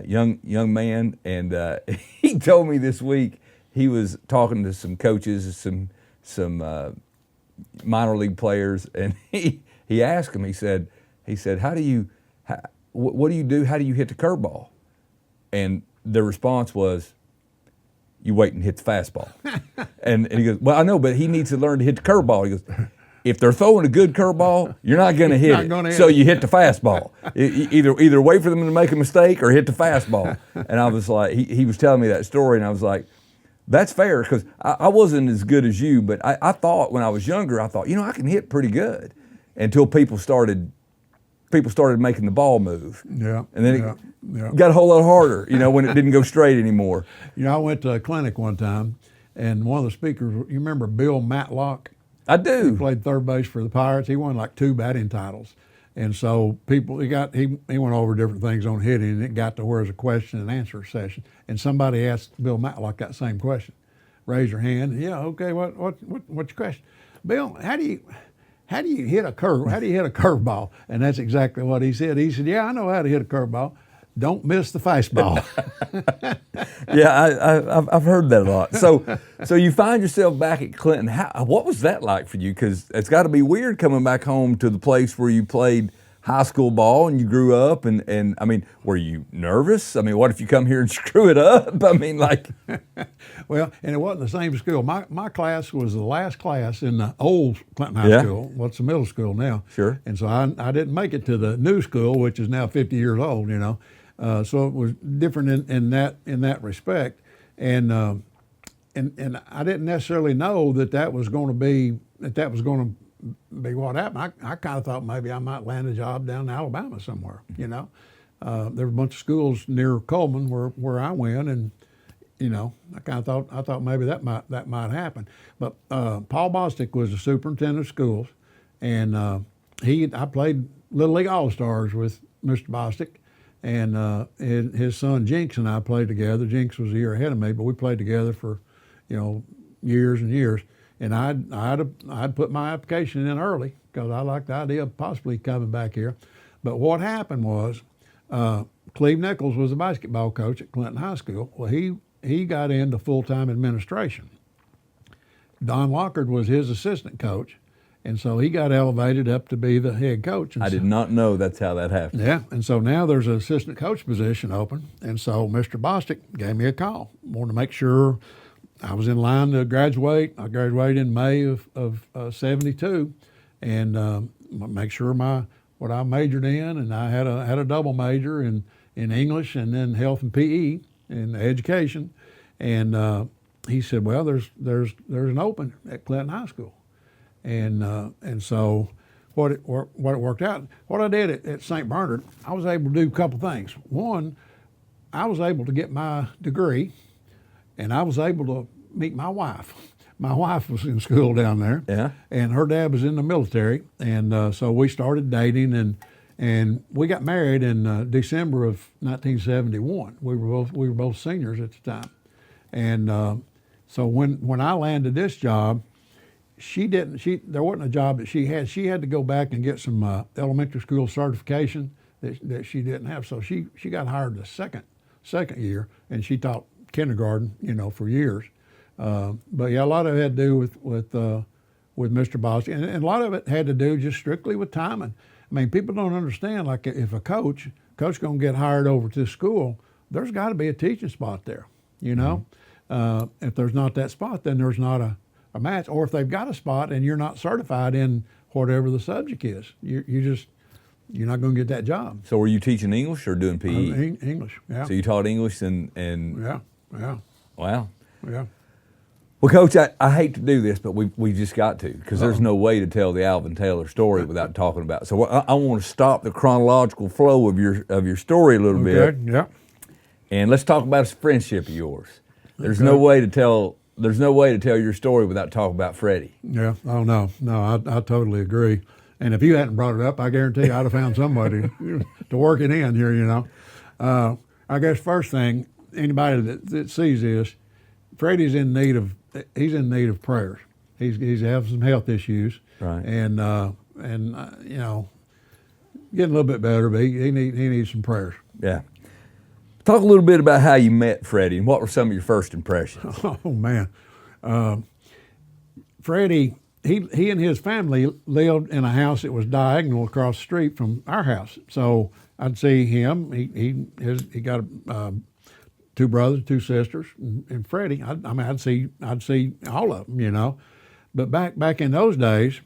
Speaker 1: Young man, and he told me this week he was talking to some coaches, some minor league players, and he asked him. He said, what do you do? How do you hit the curveball? And the response was, you wait and hit the fastball. and he goes, well, I know, but he needs to learn to hit the curveball. He goes, if they're throwing a good curveball, you're not going to hit it. So you hit the fastball. Either wait for them to make a mistake or hit the fastball. And I was like, he was telling me that story, and I was like, that's fair, because I wasn't as good as you, but I thought when I was younger, I thought, I can hit pretty good, until people started making the ball move.
Speaker 2: Yeah.
Speaker 1: And then it got a whole lot harder, when it didn't go straight anymore.
Speaker 2: I went to a clinic one time, and one of the speakers, you remember Bill Matlock?
Speaker 1: I do.
Speaker 2: He played third base for the Pirates. He won like 2 batting titles. And so he went over different things on hitting, and it got to where it was a question and answer session. And somebody asked Bill Matlock that same question. Raise your hand. Yeah, okay, what's your question? Bill, how do you hit a curveball? And that's exactly what he said. He said, yeah, I know how to hit a curveball. Don't miss the fastball.
Speaker 1: Yeah, I've heard that a lot. So you find yourself back at Clinton. What was that like for you? Because it's got to be weird coming back home to the place where you played high school ball and you grew up. And I mean, were you nervous? I mean, what if you come here and screw it up? I mean, like.
Speaker 2: Well, and it wasn't the same school. My class was the last class in the old Clinton High School. What's the middle school now?
Speaker 1: Sure.
Speaker 2: And so I didn't make it to the new school, which is now 50 years old, So it was different in that respect, and I didn't necessarily know that was going to be what happened. I kind of thought maybe I might land a job down in Alabama somewhere. There were a bunch of schools near Coleman where I went, and I kind of thought maybe that might happen. But Paul Bostic was the superintendent of schools, and I played Little League All-Stars with Mr. Bostic. And his son Jinx and I played together. Jinx was a year ahead of me, but we played together for, years and years. And I'd put my application in early because I liked the idea of possibly coming back here. But what happened was, Cleve Nichols was the basketball coach at Clinton High School. Well, he got into full-time administration. Don Lockard was his assistant coach, And so he got elevated up to be the head coach. And
Speaker 1: I did not know that's how that happened.
Speaker 2: Yeah, and so now there's an assistant coach position open. And so Mr. Bostic gave me a call, wanted to make sure I was in line to graduate. I graduated in May of 72, and make sure what I majored in, and I had a double major in English and then health and PE in education. And he said, well, there's an open at Clinton High School. And so what it worked out, what I did at St. Bernard, I was able to do a couple things. One, I was able to get my degree, and I was able to meet my wife. My wife was in school down there,
Speaker 1: yeah,
Speaker 2: and her dad was in the military, and so we started dating, and we got married in December of 1971. We were both seniors at the time, and so when I landed this job, there wasn't a job that she had. She had to go back and get some elementary school certification that she didn't have. So she got hired the second year, and she taught kindergarten, for years. But yeah, a lot of it had to do with Mr. Bostic, and a lot of it had to do just strictly with timing. I mean, people don't understand, like if a coach gonna get hired over to school, there's got to be a teaching spot there, Mm-hmm. If there's not that spot, then there's not a match. Or if they've got a spot and you're not certified in whatever the subject is, you're not going to get that job.
Speaker 1: So were you teaching English or doing PE?
Speaker 2: English, yeah.
Speaker 1: So you taught English and
Speaker 2: Yeah.
Speaker 1: Wow.
Speaker 2: Yeah.
Speaker 1: Well, Coach, I hate to do this, but we just got to, because there's no way to tell the Alvin Taylor story without talking about it. So I want to stop the chronological flow of your story a little bit.
Speaker 2: Yeah.
Speaker 1: And let's talk about this friendship of yours. There's no way to tell your story without talking about Freddy.
Speaker 2: Yeah. Oh no, I totally agree. And if you hadn't brought it up, I guarantee I'd have found somebody to work it in here. I guess first thing, anybody that sees this, Freddy's in need of prayers. He's having some health issues,
Speaker 1: right?
Speaker 2: And getting a little bit better, but he needs some prayers.
Speaker 1: Yeah. Talk a little bit about how you met Freddy and what were some of your first impressions.
Speaker 2: Oh man, Freddy, he and his family lived in a house that was diagonal across the street from our house. So I'd see him. He got two brothers, two sisters, and Freddy. I'd see all of them, But back in those days,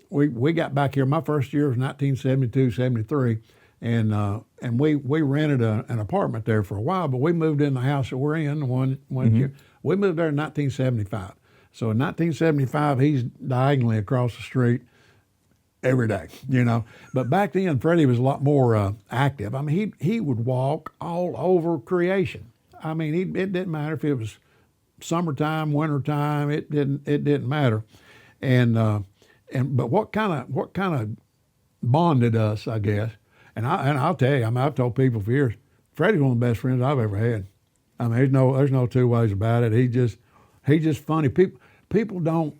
Speaker 2: we got back here. My first year was 1972, 73. And we rented an apartment there for a while, but we moved in the house that we're in one year. We moved there in 1975. So in 1975, he's diagonally across the street every day, But back then, Freddy was a lot more active. I mean, he would walk all over creation. I mean, it didn't matter if it was summertime, wintertime. It didn't matter. But what kind of bonded us, I guess. And I'll tell you, I've told people for years, Freddy's one of the best friends I've ever had. I mean, there's no two ways about it. He's just funny. People know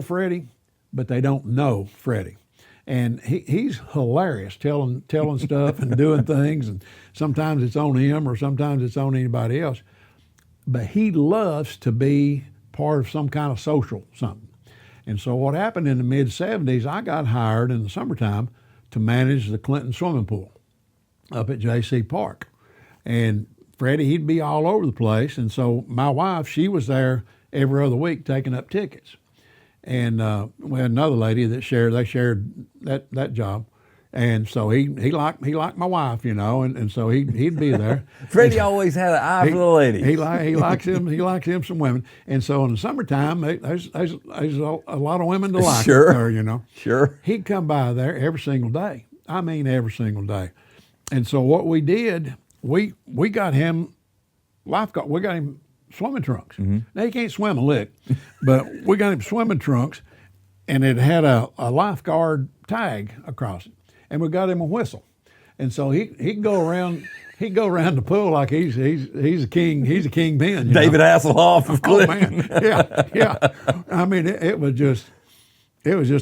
Speaker 2: Freddy, but they don't know Freddy. And he's hilarious telling stuff and doing things, and sometimes it's on him or sometimes it's on anybody else. But he loves to be part of some kind of social something. And so what happened in the mid-70s, I got hired in the summertime to manage the Clinton swimming pool up at J.C. Park. And Freddy, he'd be all over the place. And so my wife, she was there every other week taking up tickets. And we had another lady that shared that job. And so he liked my wife, and so he'd be there.
Speaker 1: Freddy always had an eye for the ladies.
Speaker 2: He likes him some women. And so in the summertime, there's a lot of women to like
Speaker 1: Sure.
Speaker 2: there,
Speaker 1: Sure.
Speaker 2: He'd come by there every single day. I mean, every single day. And so what we did, we got him lifeguard. We got him swimming trunks. Mm-hmm. Now he can't swim a lick, but we got him swimming trunks, and it had a lifeguard tag across it. And we got him a whistle, and so he'd go around the pool like he's a king. He's a king Ben.
Speaker 1: David Hasselhoff of Clinton.
Speaker 2: Oh man, yeah. I mean, it was just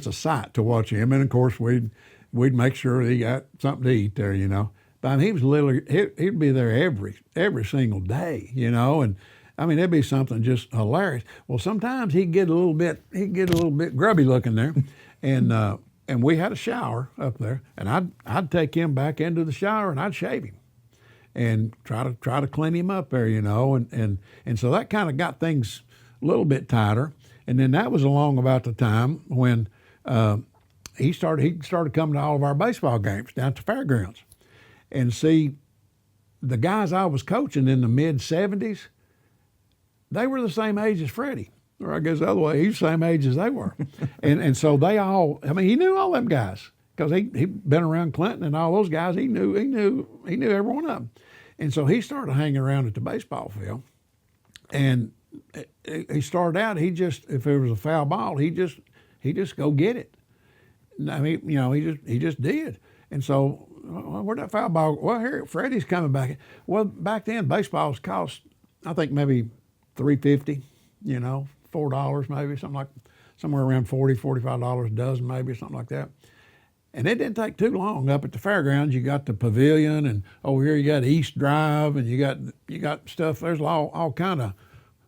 Speaker 2: a sight to watch him, and of course we'd make sure he got something to eat there, But I mean, he was literally he'd be there every single day, I mean, it'd be something just hilarious. Well, sometimes he'd get a little bit grubby looking there, and we had a shower up there, and I'd take him back into the shower and I'd shave him, and try to clean him up there, and so that kind of got things a little bit tighter. And then that was along about the time when he started coming to all of our baseball games down at the fairgrounds, and see, the guys I was coaching in the mid-'70s, they were the same age as Freddie. Or I guess the other way, he's the same age as they were. and so they all, I mean, he knew all them guys because he'd been around Clinton and all those guys. He knew every one of them. And so he started hanging around at the baseball field. And he started out, if there was a foul ball, he just go get it. I mean, he just did. And so, where'd that foul ball? Well, here, Freddie's coming back. Well, back then, baseballs cost, I think, maybe $3.50, $4 maybe, somewhere around $45 a dozen, maybe, something like that. And it didn't take too long. Up at the fairgrounds, you got the pavilion, and over here you got East Drive, and you got stuff. There's all kind of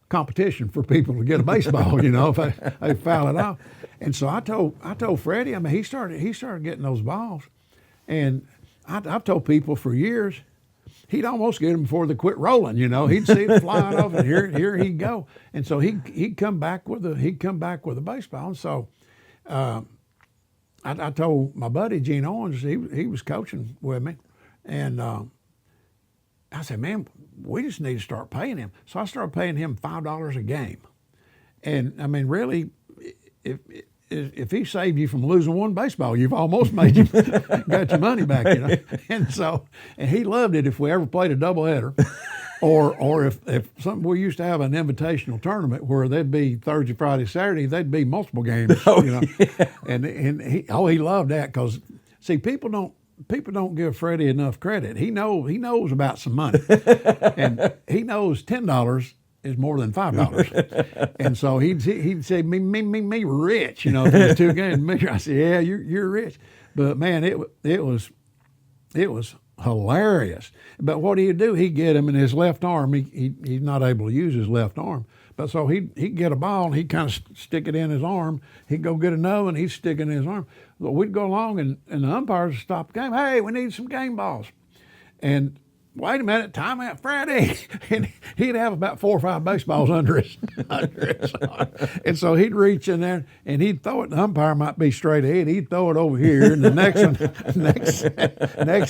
Speaker 2: competition for people to get a baseball, if they foul it off. And so I told Freddie, I mean, he started getting those balls, and I've told people for years, he'd almost get them before they quit rolling. He'd see it flying off, and here he'd go. And so he'd come back with a baseball. And so I told my buddy Gene Owens, he was coaching with me, and I said, man, we just need to start paying him. So I started paying him $5 a game. And I mean, really, if he saved you from losing one baseball, you've almost got your money back, And he loved it if we ever played a doubleheader, or if something. We used to have an invitational tournament where there'd be Thursday, Friday, Saturday. There'd be multiple games,
Speaker 1: Yeah.
Speaker 2: And he loved that because, see, people don't give Freddie enough credit. He knows about some money, and he knows $10 is more than $5, and so he'd say me rich, for the two games. I said, yeah, you're rich, but man, it was hilarious. But what he'd do, he'd get him in his left arm. He's not able to use his left arm, but so he'd get a ball and he'd kind of stick it in his arm. He'd go get another one, he'd stick it in his arm. So we'd go along and the umpires would stop the game. Hey, we need some game balls. And wait a minute, time out, Friday. And he'd have about 4 or 5 baseballs under his arm. And so he'd reach in there and he'd throw it. The umpire might be straight ahead. He'd throw it over here, and the next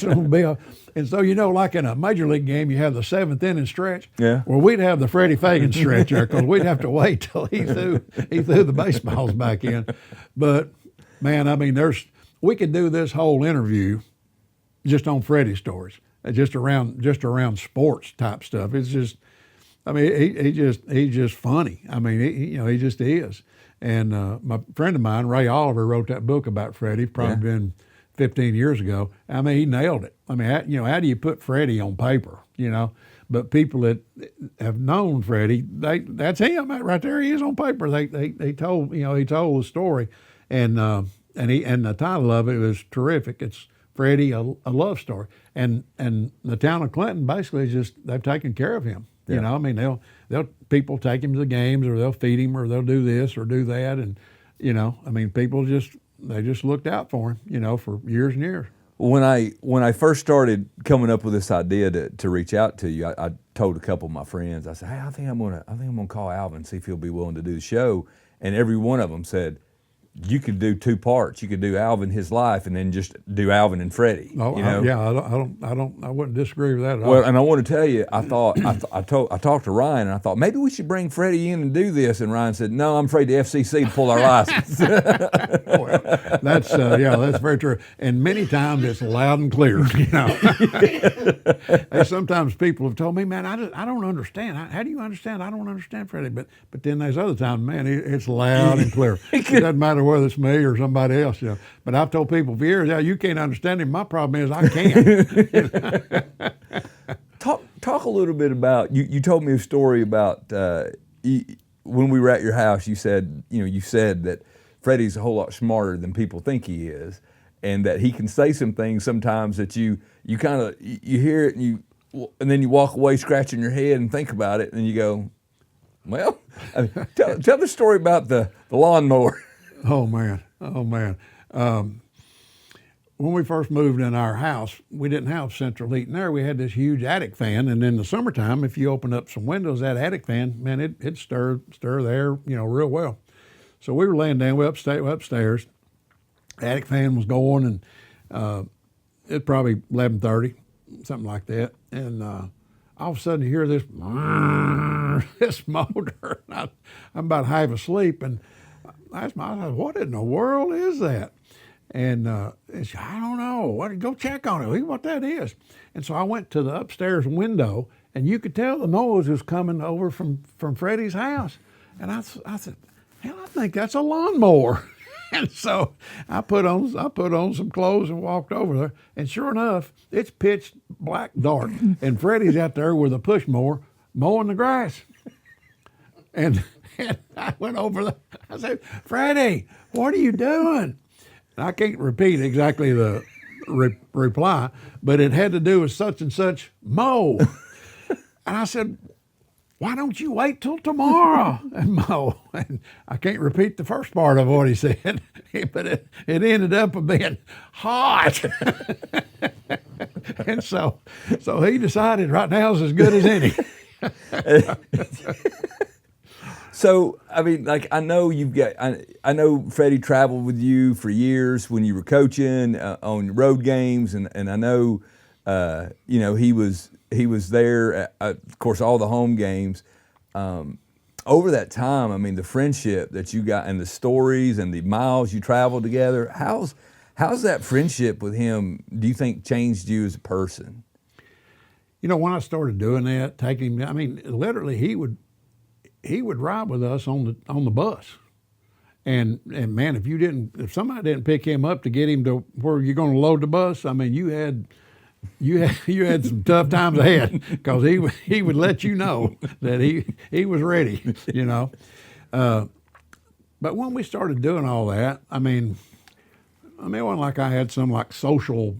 Speaker 2: one would be and so, like in a major league game, you have the 7th inning stretch.
Speaker 1: Yeah.
Speaker 2: Well, we'd have the Freddy Fagan stretch there because we'd have to wait till he threw the baseballs back in. But man, I mean, we could do this whole interview just on Freddie stories. Just around sports type stuff. It's just, I mean, he's just funny. I mean, he just is. And my friend of mine, Ray Oliver, wrote that book about Freddie. Probably been 15 years ago. I mean, he nailed it. I mean, how do you put Freddie on paper? But people that have known Freddie, that's him right there. He is on paper. They told the story, and the title of it was terrific. It's Freddie, a love story, and the town of Clinton basically is just, they've taken care of him.
Speaker 1: Yeah.
Speaker 2: I mean, they'll people take him to the games, or they'll feed him, or they'll do this or do that, and I mean, people just looked out for him, for years and years.
Speaker 1: When I first started coming up with this idea to reach out to you, I told a couple of my friends, I said, hey, I think I'm gonna call Alvin and see if he'll be willing to do the show, and every one of them said, you could do 2 parts. You could do Alvin, his life, and then just do Alvin and Freddie.
Speaker 2: Oh, I wouldn't disagree with that at all.
Speaker 1: Well, and I want to tell you, I talked to Ryan, and I thought maybe we should bring Freddie in and do this. And Ryan said, no, I'm afraid the FCC to pull our license.
Speaker 2: Well, that's very true. And many times it's loud and clear. And sometimes people have told me, man, I don't understand. How do you understand? I don't understand Freddie. But then there's other times, man, it's loud and clear. It doesn't matter whether it's me or somebody else, But I've told people for years, you can't understand him. My problem is I can't.
Speaker 1: Talk a little bit about, you told me a story about when we were at your house, you said that Freddie's a whole lot smarter than people think he is, and that he can say some things sometimes that you kind of, you hear it and then you walk away scratching your head and think about it, and you go, Well, I mean, tell the story about the lawnmower.
Speaker 2: Oh man, oh man. When we first moved in our house, we didn't have central heating there. We had this huge attic fan, and in the summertime, if you opened up some windows, that attic fan, man, it'd stir the air, real well. So we were laying down, we upstairs. The attic fan was going, and it's probably 11:30, something like that. And all of a sudden, you hear this this motor. I'm about half asleep, and I said, "What in the world is that?" And it's, I don't know. Go check on it. See what that is. And so I went to the upstairs window, and you could tell the noise was coming over from Freddie's house. And I said, "Hell, I think that's a lawnmower." And so I put on some clothes and walked over there. And sure enough, it's pitch black dark, and Freddie's out there with a push mower mowing the grass. And I went over there. I said, "Freddie, what are you doing?" I can't repeat exactly the reply, but it had to do with such and such mow. And I said, "Why don't you wait till tomorrow and mow?" And I can't repeat the first part of what he said, but it ended up being hot. And so he decided right now is as good as any.
Speaker 1: So, I mean, like, I know I know Freddie traveled with you for years when you were coaching on road games, and I know, he was there at, of course, all the home games. Over that time, I mean, the friendship that you got and the stories and the miles you traveled together, how's that friendship with him, do you think, changed you as a person?
Speaker 2: When I started doing that, taking him, I mean, literally he would ride with us on the bus, and man, if somebody didn't pick him up to get him to where you're going to load the bus, I mean, you had some tough times ahead, because he would let you know that he was ready, But when we started doing all that, I mean, it wasn't like I had some like social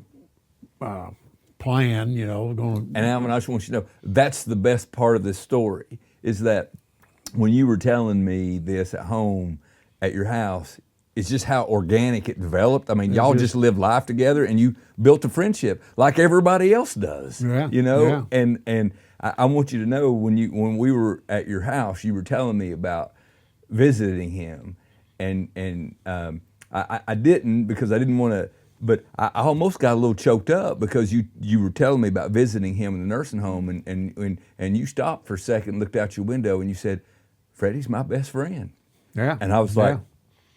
Speaker 2: plan, going.
Speaker 1: And Alvin, I just want you to know that's the best part of this story is that when you were telling me this at home, at your house, it's just how organic it developed. I mean, y'all just lived life together, and you built a friendship like everybody else does.
Speaker 2: Yeah,
Speaker 1: Yeah. And I want you to know when we were at your house, you were telling me about visiting him, and I didn't, because I didn't want to. But I almost got a little choked up because you were telling me about visiting him in the nursing home, and you stopped for a second, looked out your window, and you said, "Freddie's my best friend."
Speaker 2: Yeah.
Speaker 1: And I was like,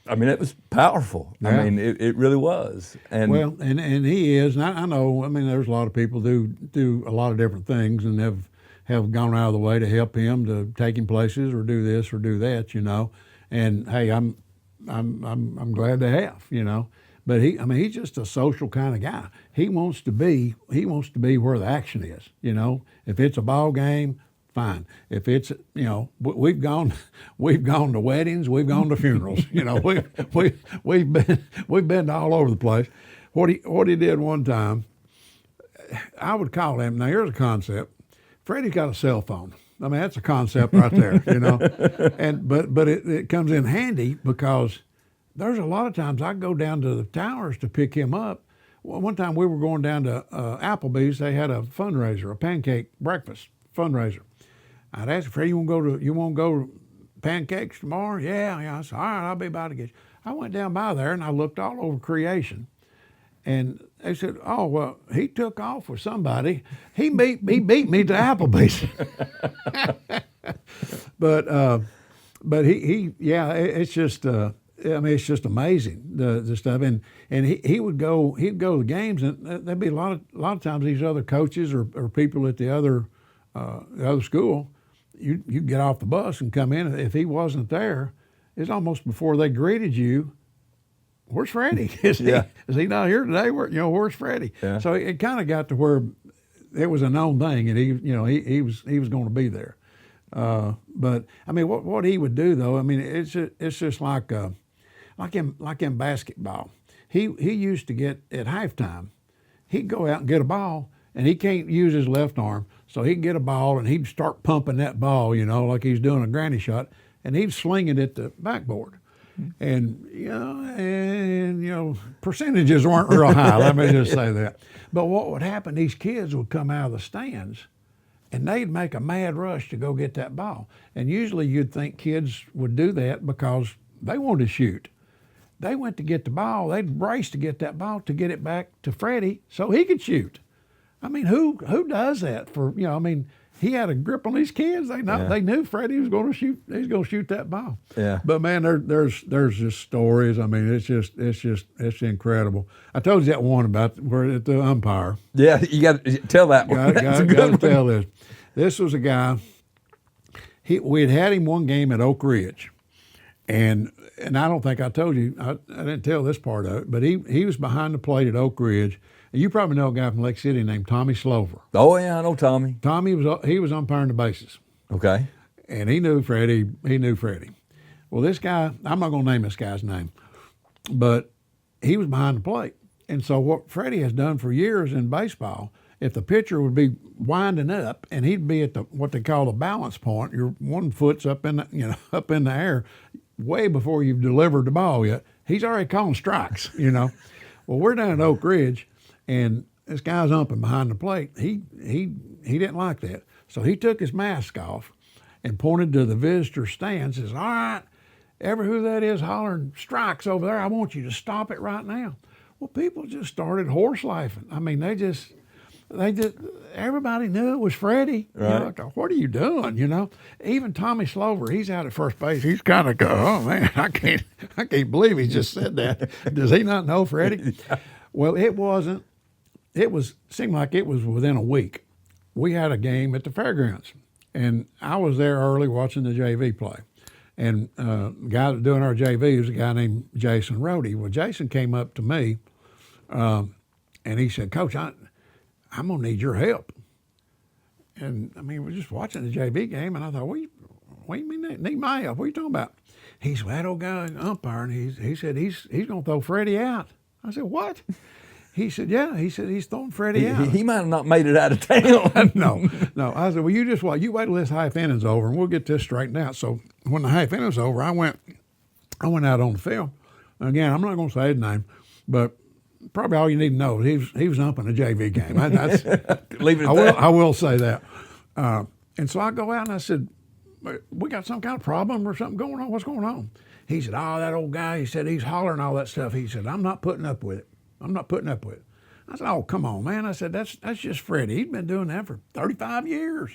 Speaker 1: I mean, it was powerful. Yeah. I mean, it really was. And
Speaker 2: well, and he is. And I know. I mean, there's a lot of people do a lot of different things, and have gone out of the way to help him, to take him places or do this or do that. And hey, I'm glad to have. But he's just a social kind of guy. He wants to be where the action is. If it's a ball game, fine. If it's, we've gone to weddings, we've gone to funerals. We've been all over the place. What he did one time, I would call him. Now here's a concept. Freddie's got a cell phone. I mean, that's a concept right there. And but it comes in handy, because there's a lot of times I go down to the towers to pick him up. Well, one time we were going down to Applebee's. They had a fundraiser, a pancake breakfast fundraiser. I'd ask Freddie, you want to go to pancakes tomorrow? Yeah. I said, all right, I'll be by to get you. I went down by there and I looked all over creation, and they said, "Oh, well, he took off with somebody. He beat me to Applebee's." But he it's just. It's just amazing the stuff, and he'd go to the games, and there'd be a lot of times these other coaches or people at the other school, you get off the bus and come in. If he wasn't there, it's almost before they greeted you. Where's Freddie? Is he not here today? Where's Freddie? Yeah. So it kind of got to where it was a known thing, and he was going to be there. But I mean, what he would do though, I mean, it's just like in basketball. He used to get at halftime, he'd go out and get a ball, and he can't use his left arm, So he'd get a ball and he'd start pumping that ball, like he's doing a granny shot, and he'd sling it at the backboard. And percentages weren't real high. Let me just say that. But what would happen? These kids would come out of the stands, and they'd make a mad rush to go get that ball. And usually, you'd think kids would do that because they wanted to shoot. They went to get the ball. They'd race to get that ball to get it back to Freddie so he could shoot. I mean, who does that for? He had a grip on these kids. They knew Freddie was going to shoot. He's going to shoot that ball.
Speaker 1: Yeah.
Speaker 2: But man, there's just stories. I mean, it's incredible. I told you that one about where at the umpire.
Speaker 1: Yeah, you got to tell that one.
Speaker 2: Got to tell this. This was a guy. We had him one game at Oak Ridge, and I don't think I told you. I didn't tell this part of it. But he was behind the plate at Oak Ridge. And you probably know a guy from Lake City named Tommy Slover.
Speaker 1: Oh yeah, I know Tommy.
Speaker 2: Tommy was umpiring the bases.
Speaker 1: Okay.
Speaker 2: And he knew Freddie. Well, this guy, I'm not going to name this guy's name, but he was behind the plate. And so what Freddie has done for years in baseball, if the pitcher would be winding up and he'd be at what they call the balance point, your one foot's up in the air, way before you've delivered the ball yet, he's already calling strikes. Well, we're down at Oak Ridge, and this guy's umping behind the plate. He didn't like that, so he took his mask off and pointed to the visitor stands. Says, "All right, ever who that is hollering strikes over there, I want you to stop it right now." Well, people just started horse laughing. I mean, they just everybody knew it was Freddie.
Speaker 1: Right.
Speaker 2: What are you doing? Even Tommy Slover, he's out at first base. He's kind of go, "Oh man, I can't believe he just said that. Does he not know Freddie?" Well, it wasn't. Seemed like it was within a week. We had a game at the fairgrounds, and I was there early watching the JV play. And the guy that was doing our JV was a guy named Jason Rohde. Well, Jason came up to me, and he said, "Coach, I'm gonna need your help." And I mean, we're just watching the JV game, and I thought, what do you mean need my help? What are you talking about? He said, "That old guy umpiring, he said he's gonna throw Freddie out." I said, "What?" He said, "Yeah." He said, "He's throwing Freddie out."
Speaker 1: He might have not made it out of town.
Speaker 2: No. I said, "Well, you just wait. You wait till this half inning's over, and we'll get this straightened out." So when the half inning was over, I went out on the field. Again, I'm not going to say his name, but probably all you need to know is he was umping a JV game.
Speaker 1: Leave it at that.
Speaker 2: I will say that. And so I go out and I said, "We got some kind of problem or something going on? What's going on?" He said, "Oh, that old guy," he said, "he's hollering all that stuff." He said, "I'm not putting up with it. I'm not putting up with it." I said, "Oh, come on, man." I said, that's just Freddie. He's been doing that for 35 years.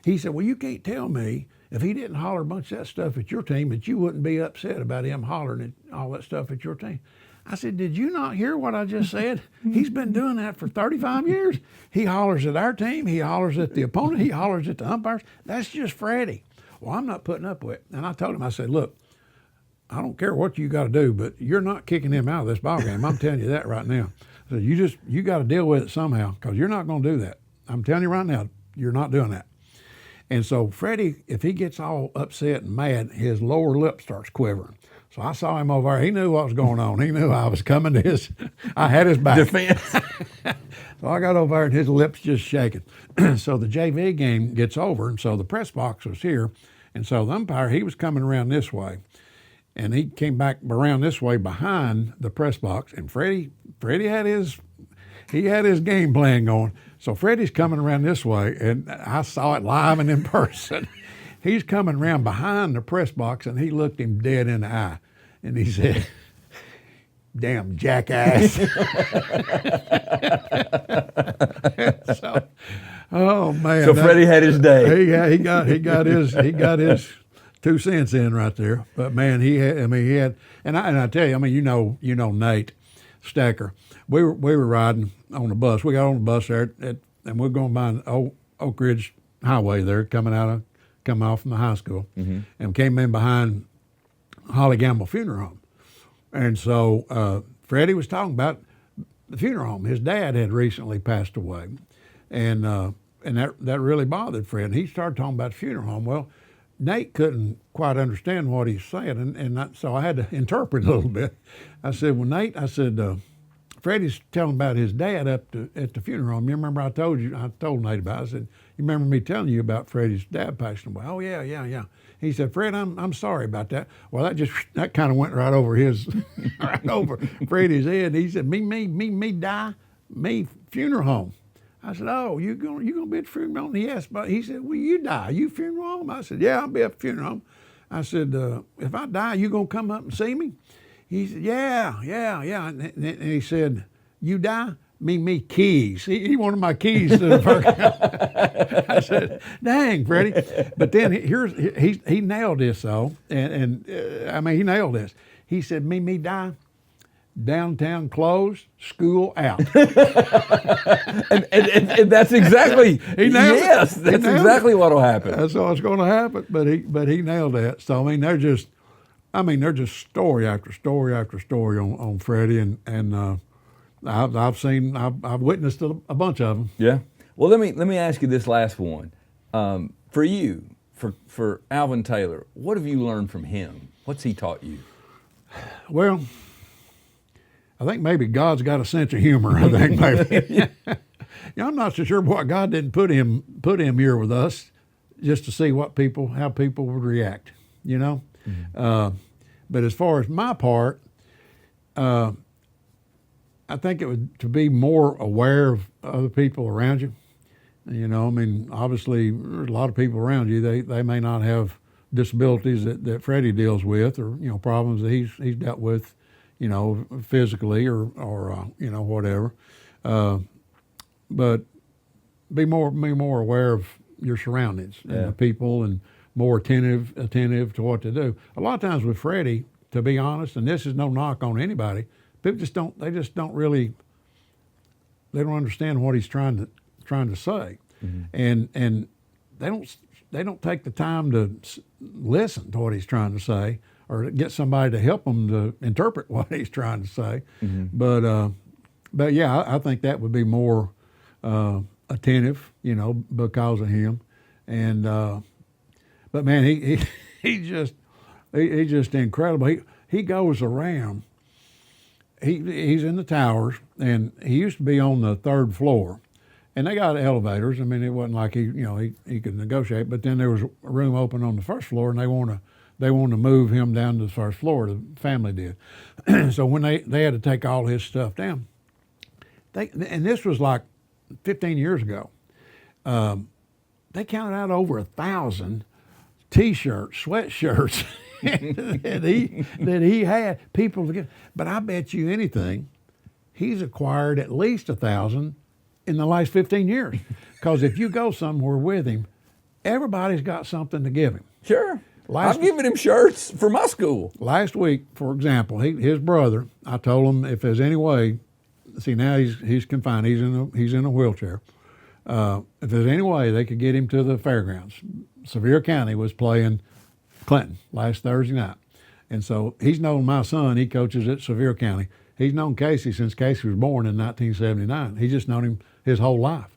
Speaker 2: He said, "Well, you can't tell me if he didn't holler a bunch of that stuff at your team that you wouldn't be upset about him hollering at all that stuff at your team." I said, "Did you not hear what I just said? He's been doing that for 35 years. He hollers at our team. He hollers at the opponent. He hollers at the umpires. That's just Freddie." Well, I'm not putting up with it. And I told him, I said, "Look, I don't care what you got to do, but you're not kicking him out of this ball game. I'm telling you that right now. So you got to deal with it somehow, because you're not going to do that. I'm telling you right now, you're not doing that." And so Freddie, if he gets all upset and mad, his lower lip starts quivering. So I saw him over there. He knew what was going on. He knew I was coming to his. I had his back.
Speaker 1: Defense.
Speaker 2: So I got over there and his lips just shaking. So the JV game gets over, and so the press box was here, and so the umpire, he was coming around this way. And he came back around this way behind the press box, and Freddie had his game plan going. So Freddie's coming around this way, and I saw it live and in person. He's coming around behind the press box, and he looked him dead in the eye, and he said, "Damn jackass." So, oh man!
Speaker 1: So Freddie had his day.
Speaker 2: He got his 2 cents in right there. But man, he had, and I tell you, I mean, you know Nate Stacker. We were riding on the bus. We got on the bus there and we're going by Oak Ridge Highway there, coming off from the high school, and came in behind Holly Gamble Funeral Home. And so Freddie was talking about the funeral home. His dad had recently passed away, and that really bothered Fred. And he started talking about the funeral home. Well, Nate couldn't quite understand what he said, so I had to interpret a little bit. I said, "Well, Nate," I said, Freddie's telling about his dad at the funeral home. You remember I told Nate about it. I said, you remember me telling you about Freddie's dad passing away? Oh, yeah. He said, Fred, I'm sorry about that. Well, that kind of went right over right over Freddie's head. He said, me die, me funeral home. I said, oh, you gonna be at the funeral home? Yes, but he said, well, you die, you funeral home? I said, yeah, I'll be at the funeral home. I said, if I die, you gonna come up and see me? He said, yeah. And he said, you die? Me keys. He wanted my keys to the park. I said, dang, Freddie. But then he nailed this though, and he nailed this. He said, me die, downtown closed, school out.
Speaker 1: and that's exactly that's exactly what will happen.
Speaker 2: That's what's going to happen. But he nailed that. So they're just story after story after story on Freddie, and I've witnessed a bunch of them.
Speaker 1: Yeah. Well, let me ask you this last one. For you, for Alvin Taylor, what have you learned from him? What's he taught you?
Speaker 2: Well, I think maybe God's got a sense of humor. I think maybe. I'm not so sure why God didn't put him here with us, just to see how people would react. Mm-hmm. But as far as my part, I think it would to be more aware of other people around you. Obviously, there's a lot of people around you. They may not have disabilities that Freddie deals with, or problems that he's dealt with, physically or whatever. But be more aware of your surroundings and the people, and more attentive to what to do. A lot of times with Freddie, to be honest, and this is no knock on anybody, people they don't understand what he's trying to say, mm-hmm. and they don't take the time to listen to what he's trying to say, or get somebody to help them to interpret what he's trying to say. Mm-hmm. But yeah, I think that would be more attentive, because of him. And but man, he's just incredible. He goes around. He's in the towers, and he used to be on the third floor, and they got elevators. It wasn't like he could negotiate, but then there was a room open on the first floor, and they want to move him down to the first floor. The family did. So when they had to take all his stuff down, and this was like 15 years ago, they counted out over 1,000 T-shirts, sweatshirts that he had people to get. But I bet you anything, he's acquired at least 1,000 in the last 15 years. Because if you go somewhere with him, everybody's got something to give him.
Speaker 1: Sure. I've given him shirts for my school.
Speaker 2: Last week, for example, his brother, I told him if there's any way, see now he's confined, he's in a wheelchair. If there's any way they could get him to the fairgrounds. Sevier County was playing Clinton last Thursday night. And so he's known my son, he coaches at Sevier County. He's known Casey since Casey was born in 1979. He's just known him his whole life.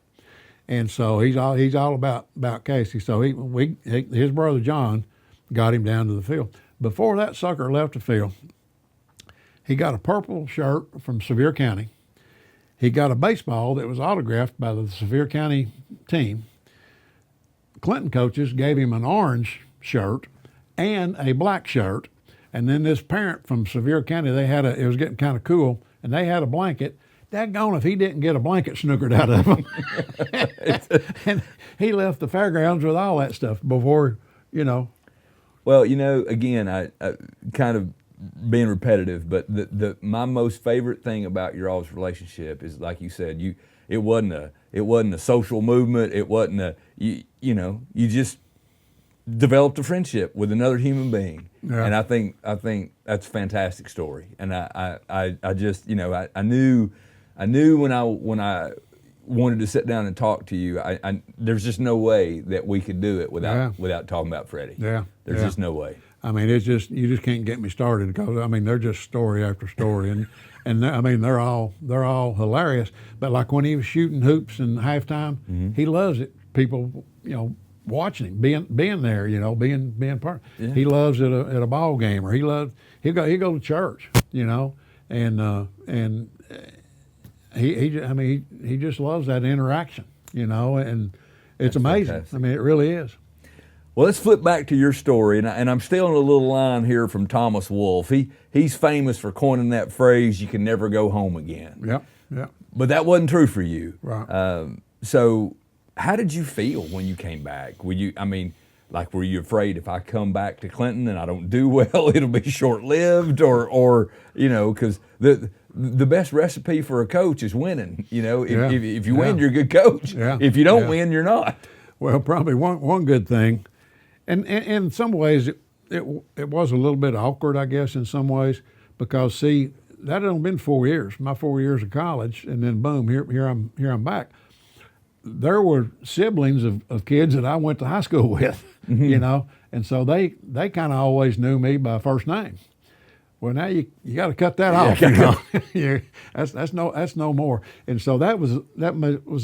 Speaker 2: And so he's all about Casey. So his brother John got him down to the field. Before that sucker left the field, he got a purple shirt from Sevier County. He got a baseball that was autographed by the Sevier County team. Clinton coaches gave him an orange shirt and a black shirt. And then this parent from Sevier County, it was getting kind of cool, and they had a blanket. Daggone if he didn't get a blanket snookered out of him. And he left the fairgrounds with all that stuff before,
Speaker 1: Well, again, I kind of being repetitive, but my most favorite thing about your all's relationship is, like you said, it wasn't a social movement. It wasn't you just developed a friendship with another human being, and I think that's a fantastic story. And I just I knew when I wanted to sit down and talk to you, there's just no way that we could do it without talking about Freddie.
Speaker 2: Yeah,
Speaker 1: there's just no way.
Speaker 2: It's just you just can't get me started, because they're just story after story, and they're all hilarious. But like when he was shooting hoops in halftime, mm-hmm. he loves it. People watching him, being there, being part. Yeah. He loves it at a ball game, or he'll go to church, and he just loves that interaction, and it's
Speaker 1: That's
Speaker 2: amazing.
Speaker 1: fantastic.
Speaker 2: I mean, it really is.
Speaker 1: Well, let's flip back to your story, and I'm stealing a little line here from Thomas Wolfe. He's famous for coining that phrase, "You can never go home again."
Speaker 2: Yeah.
Speaker 1: But that wasn't true for you.
Speaker 2: Right.
Speaker 1: So how did you feel when you came back? Were you afraid if I come back to Clinton and I don't do well, it'll be short-lived, or because the best recipe for a coach is winning. If you win, you're a good coach.
Speaker 2: Yeah.
Speaker 1: If you don't
Speaker 2: Yeah.
Speaker 1: win, you're not.
Speaker 2: Well, probably one good thing, and in some ways it was a little bit awkward, I guess, in some ways, because see, that had only been 4 years, my 4 years of college, and then boom, here I'm back. There were siblings of kids that I went to high school with, and so they kind of always knew me by first name. Well, now you got to cut that off. That's no more. And so that was a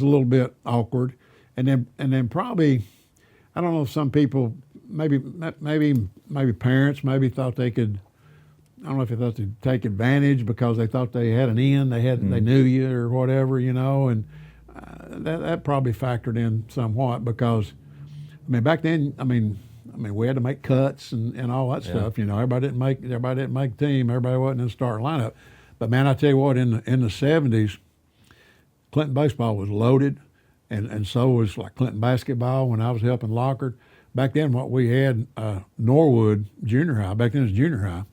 Speaker 2: little bit awkward, and then probably, I don't know if some people maybe parents maybe thought they could. I don't know if they thought they'd take advantage because they thought they had an in, they knew you or whatever, and that probably factored in somewhat because, back then, we had to make cuts and all that stuff. Everybody didn't make the team. Everybody wasn't in the starting lineup. But man, I tell you what, in the 70s, Clinton baseball was loaded, and so was like Clinton basketball when I was helping Lockard. Back then, what we had, Norwood Junior High. Back then, it was junior high.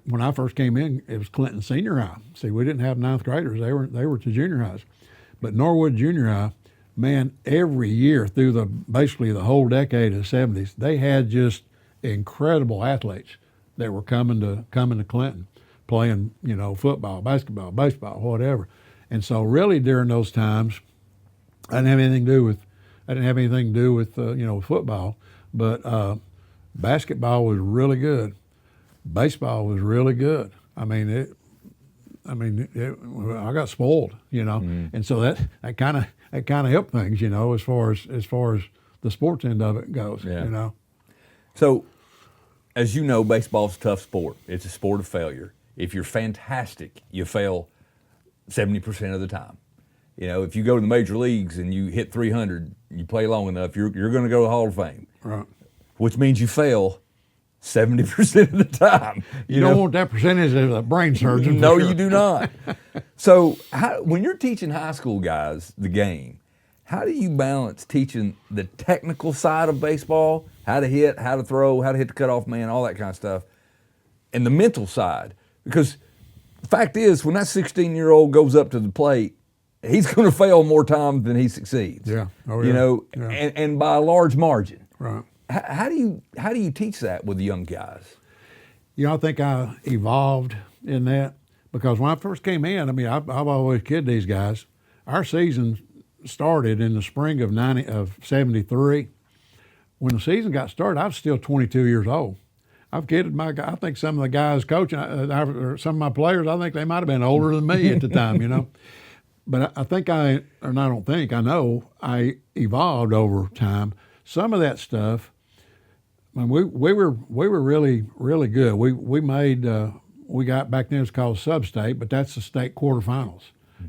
Speaker 2: When I first came in, it was Clinton Senior High. See, we didn't have ninth graders; they were to junior highs. But Norwood Junior High, man, every year through basically the whole decade of the 70s, they had just incredible athletes that were coming to Clinton, playing football, basketball, baseball, whatever. And so really during those times, I didn't have anything to do with football, but basketball was really good. Baseball was really good. I got spoiled, and so that kind of helped things, as far as the sports end of it goes,
Speaker 1: Yeah. So, as you know, baseball's a tough sport. It's a sport of failure. If you're fantastic, you fail 70% of the time. If you go to the major leagues and you hit 300, you play long enough, you're going to go to the Hall of Fame.
Speaker 2: Right.
Speaker 1: Which means you fail 70% of the time.
Speaker 2: You don't want that percentage as a brain surgeon.
Speaker 1: No,
Speaker 2: sure.
Speaker 1: you do not. So when you're teaching high school guys the game, how do you balance teaching the technical side of baseball, how to hit, how to throw, how to hit the cutoff man, all that kind of stuff, and the mental side? Because the fact is, when that 16-year-old goes up to the plate, he's going to fail more times than he succeeds.
Speaker 2: Yeah. Oh, yeah. Yeah.
Speaker 1: And by a large margin.
Speaker 2: Right.
Speaker 1: How do you teach that with the young guys?
Speaker 2: I think I evolved in that because when I first came in, I've always kidded these guys. Our season started in the spring of 73. When the season got started, I was still 22 years old. I've kidded my guy. I think some of the guys coaching, or some of my players, I think they might have been older than me at the time, But I know I evolved over time. Some of that stuff, we were really, really good. We got back then, it was called sub-state, but that's the state quarterfinals.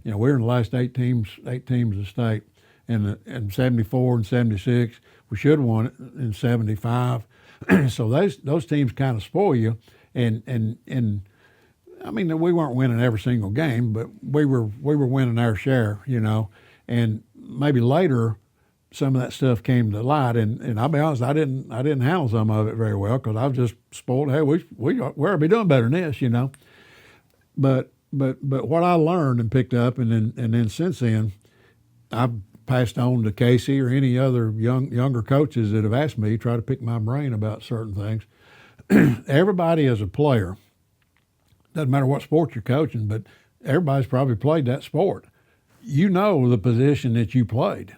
Speaker 2: We were in the last eight teams of state in 74 and 76. We should have won it in 75. So those teams kind of spoil you, and we weren't winning every single game, but we were winning our share, and maybe later some of that stuff came to light, and I'll be honest, I didn't handle some of it very well because I was just spoiled. Hey, we ought to be doing better than this, But what I learned and picked up, and then since then, I've passed on to Casey or any other younger coaches that have asked me, try to pick my brain about certain things. Everybody as a player, doesn't matter what sport you're coaching, but everybody's probably played that sport. The position that you played.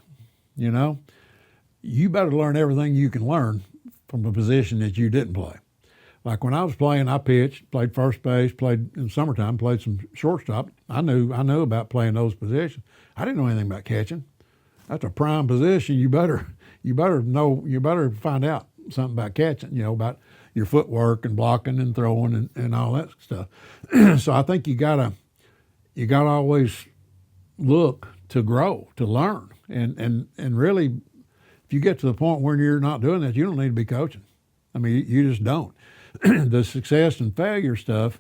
Speaker 2: You better learn everything you can learn from a position that you didn't play. Like when I was playing, I pitched, played first base, played in summertime, played some shortstop. I knew about playing those positions. I didn't know anything about catching. That's a prime position. You better find out something about catching, about your footwork and blocking and throwing and all that stuff. So I think you gotta always look to grow, to learn, and really, if you get to the point where you're not doing that, you don't need to be coaching. I mean, you just don't. The success and failure stuff,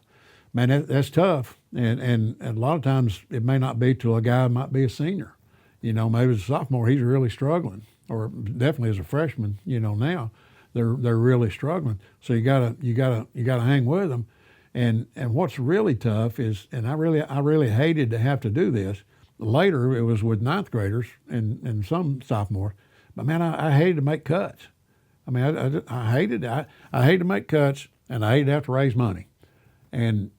Speaker 2: man, that's tough, and a lot of times it may not be till a guy might be a senior. You know, maybe as a sophomore he's really struggling, or definitely as a freshman. You know, now they're really struggling. So you gotta hang with them. And what's really tough is, and I really hated to have to do this. Later it was with ninth graders and some sophomores, but man, I hated to make cuts. I mean, I hated to make cuts, and I hated to have to raise money. And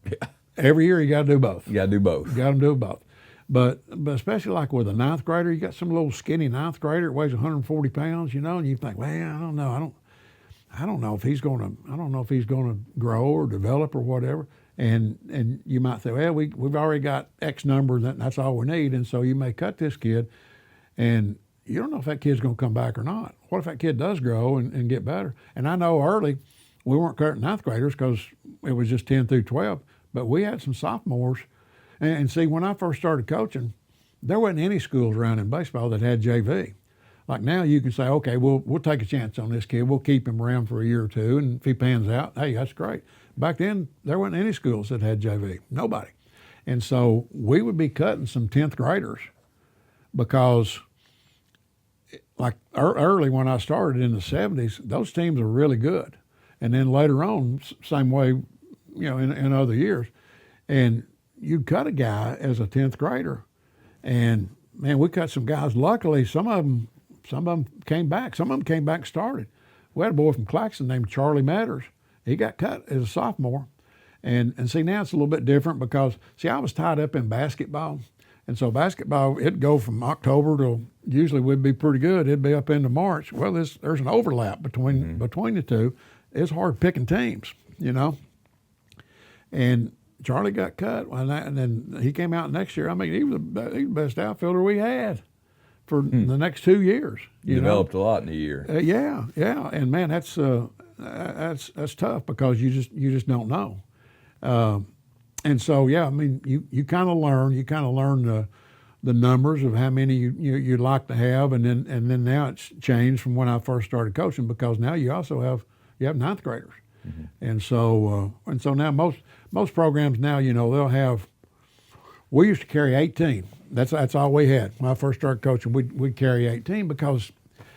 Speaker 2: every year you got to do both.
Speaker 1: You got to do both.
Speaker 2: You got to do both. But especially like with a ninth grader, you got some little skinny ninth grader that weighs 140 pounds, you know, and you think, well, I don't know. I don't know if he's going to grow or develop or whatever. And you might say, well, we've already got X number, that's all we need. And so you may cut this kid, and you don't know if that kid's going to come back or not. What if that kid does grow and get better? And I know early we weren't cutting ninth graders because it was just 10 through 12, but we had some sophomores. And see, when I first started coaching, there wasn't any schools around in baseball that had JV. Like now you can say, okay, we'll take a chance on this kid. We'll keep him around for a year or two, and if he pans out, hey, that's great. Back then, there weren't any schools that had JV, nobody. And so we would be cutting some 10th graders because like early when I started in the 70s, those teams were really good. And then later on, same way, you know, in other years. And you'd cut a guy as a 10th grader, and man, we cut some guys. Luckily, some of them came back. Some of them came back and started. We had a boy from Claxton named Charlie Matters. He got cut as a sophomore. And see, now it's a little bit different because, see, I was tied up in basketball. And so basketball, it'd go from October to, usually we'd be pretty good. It'd be up into March. Well, there's an overlap between the two. It's hard picking teams, you know. And Charlie got cut, and then he came out next year. I mean, he was the best outfielder we had for the next 2 years. You
Speaker 1: developed a lot in a year.
Speaker 2: Yeah, and man, that's tough because you just don't know. And so yeah, I mean, you kind of learn the numbers of how many you'd like to have, and then now it's changed from when I first started coaching because now you also have ninth graders. And so now most programs now, you know, they'll have. We used to carry 18. That's all we had when I first started coaching. We'd carry 18 because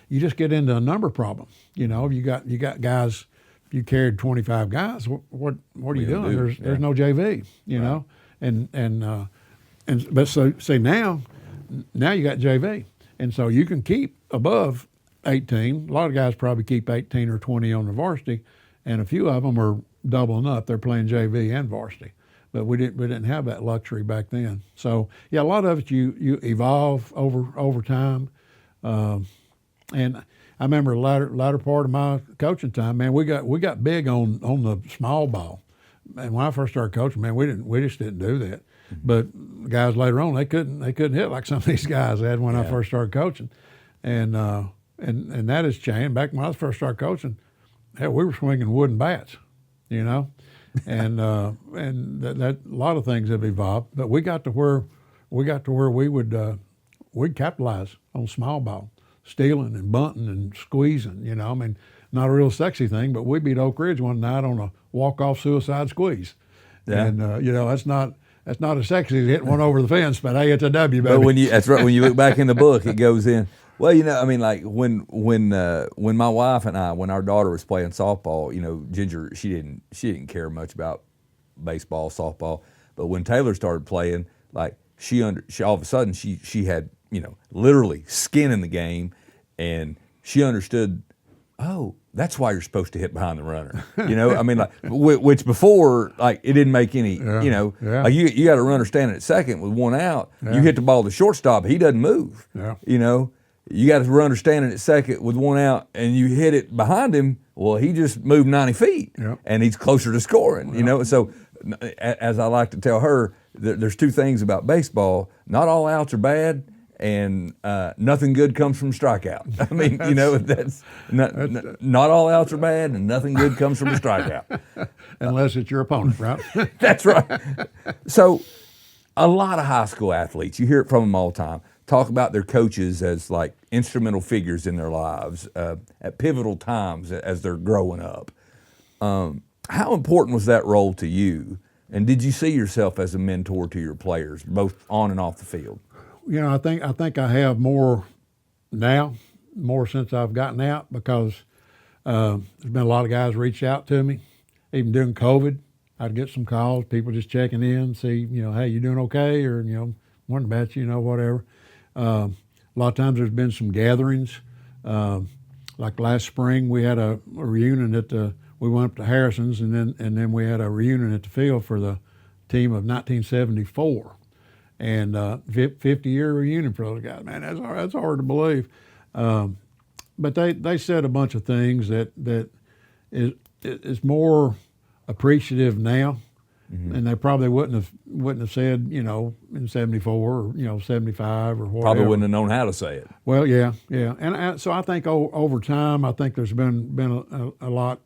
Speaker 2: you just get into a number problem. You know, you got guys. You carried 25 guys. What are you doing? There's no JV. You know, but so see now you got JV, and so you can keep above 18. A lot of guys probably keep 18 or 20 on the varsity. And a few of them are doubling up. They're playing JV and varsity, but we didn't have that luxury back then. So yeah, a lot of it you evolve over time. And I remember the latter part of my coaching time, man, we got big on the small ball. And when I first started coaching, man, we just didn't do that. But guys later on, they couldn't hit like some of these guys had when I first started coaching, and that has changed. Back when I first started coaching, hell, we were swinging wooden bats, you know, and that a lot of things have evolved. But we got to where we'd capitalize on small ball, stealing and bunting and squeezing. You know, I mean, not a real sexy thing, but we beat Oak Ridge one night on a walk-off suicide squeeze. Yeah. And you know, that's not as sexy as hitting one over the fence, but hey, it's a W, baby.
Speaker 1: But that's right. When you look back in the book, it goes in. Well, you know, I mean, like when my wife and I, when our daughter was playing softball, you know, Ginger, she didn't care much about baseball, softball, but when Taylor started playing, like she all of a sudden she had, you know, literally skin in the game, and she understood. Oh, that's why you're supposed to hit behind the runner. You know, I mean, like which before, like it didn't make any. You know, like you got a runner standing at second with one out. Yeah. You hit the ball to shortstop, he doesn't move. Yeah. You know. You got a runner standing at second with one out, and you hit it behind him. Well, he just moved 90 feet, and he's closer to scoring. You know, so as I like to tell her, there's two things about baseball: not all outs are bad, and nothing good comes from strikeout. I mean, you know, that's not all outs are bad, and nothing good comes from a strikeout,
Speaker 2: unless it's your opponent, right?
Speaker 1: That's right. So, a lot of high school athletes, you hear it from them all the time, talk about their coaches as like instrumental figures in their lives at pivotal times as they're growing up. How important was that role to you? And did you see yourself as a mentor to your players, both on and off the field?
Speaker 2: You know, I think I have more now, more since I've gotten out, because there's been a lot of guys reach out to me, even during COVID. I'd get some calls, people just checking in, see, you know, hey, you doing okay? Or, you know, wondering about you, you know, whatever. A lot of times there's been some gatherings. Like last spring, we had a reunion we went up to Harrison's, and then we had a reunion at the field for the team of 1974. And 50-year reunion for those guys. Man, that's hard to believe. But they said a bunch of things that is more appreciative now, and they probably wouldn't have said, you know, in 74 or, you know, 75 or whatever.
Speaker 1: Probably wouldn't have known how to say it.
Speaker 2: Well, yeah, and so I think over time, I think there's been a lot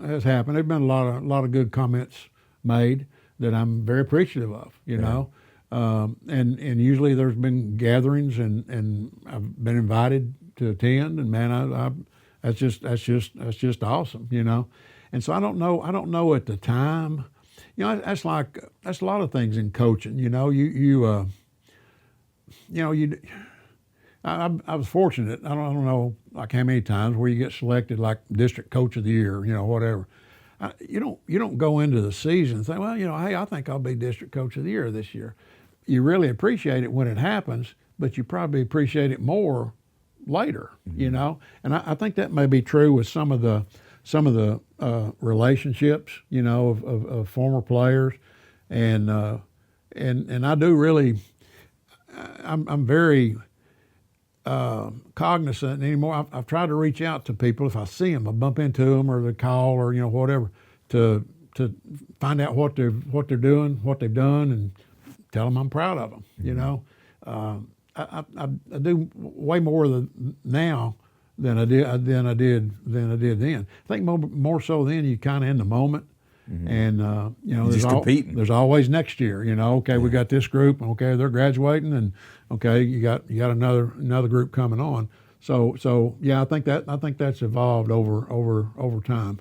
Speaker 2: has happened. There've been a lot of good comments made that I'm very appreciative of, you know. And usually there's been gatherings, and I've been invited to attend, and man, that's just awesome, you know. And so I don't know at the time, you know, that's a lot of things in coaching, you know. I was fortunate. I don't know like how many times where you get selected like district coach of the year, you know, whatever. You don't go into the season and say, well, you know, hey, I think I'll be district coach of the year this year. You really appreciate it when it happens, but you probably appreciate it more later, you know. And I think that may be true with some of the relationships, you know, of former players, and I do really, I'm very cognizant anymore. I've tried to reach out to people if I see them, I bump into them, or they call, or, you know, whatever, to find out what they're doing, what they've done, and tell them I'm proud of them. You know, I do way more now than I did then. I think more so then you kind of in the moment, and you know, there's always next year. You know, okay, we got this group. Okay, they're graduating, and okay, you got another group coming on. So yeah, I think that's evolved over time.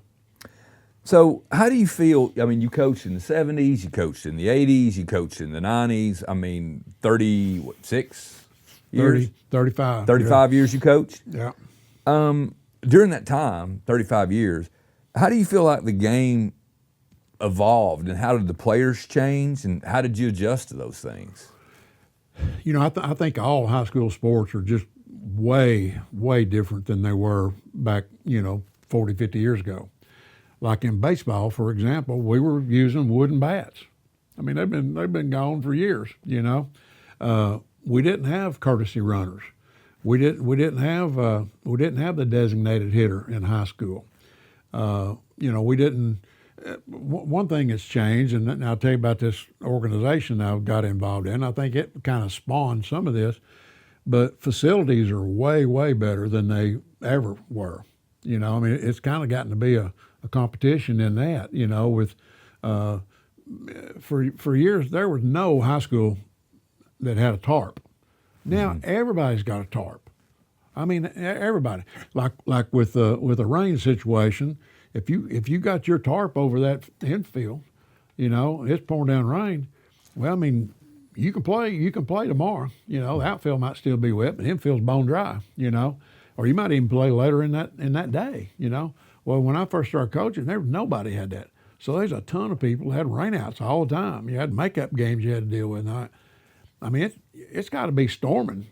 Speaker 1: So how do you feel? I mean, you coached in the 70s, you coached in the 80s, you coached in the 90s. I mean, 36 years?
Speaker 2: 35.
Speaker 1: 35 years you coached?
Speaker 2: Yeah.
Speaker 1: During that time, 35 years, how do you feel like the game evolved, and how did the players change, and how did you adjust to those things?
Speaker 2: You know, I think all high school sports are just way different than they were back, you know, 40, 50 years ago. Like in baseball, for example, we were using wooden bats. I mean, they've been gone for years. You know, we didn't have courtesy runners. We didn't have the designated hitter in high school. You know, we didn't. One thing that's changed, and I'll tell you about this organization I've got involved in. I think it kind of spawned some of this, but facilities are way better than they ever were. You know, I mean, it's kind of gotten to be a competition in that. You know, with for years there was no high school that had a tarp. Now everybody's got a tarp. I mean, everybody. Like with a rain situation, if you got your tarp over that infield, you know, it's pouring down rain. Well, I mean, you can play tomorrow. You know, the outfield might still be wet, but the infield's bone dry. You know, or you might even play later in that day. You know, well, when I first started coaching, nobody had that. So there's a ton of people who had rainouts all the time. You had makeup games you had to deal with. I mean, it's got to be storming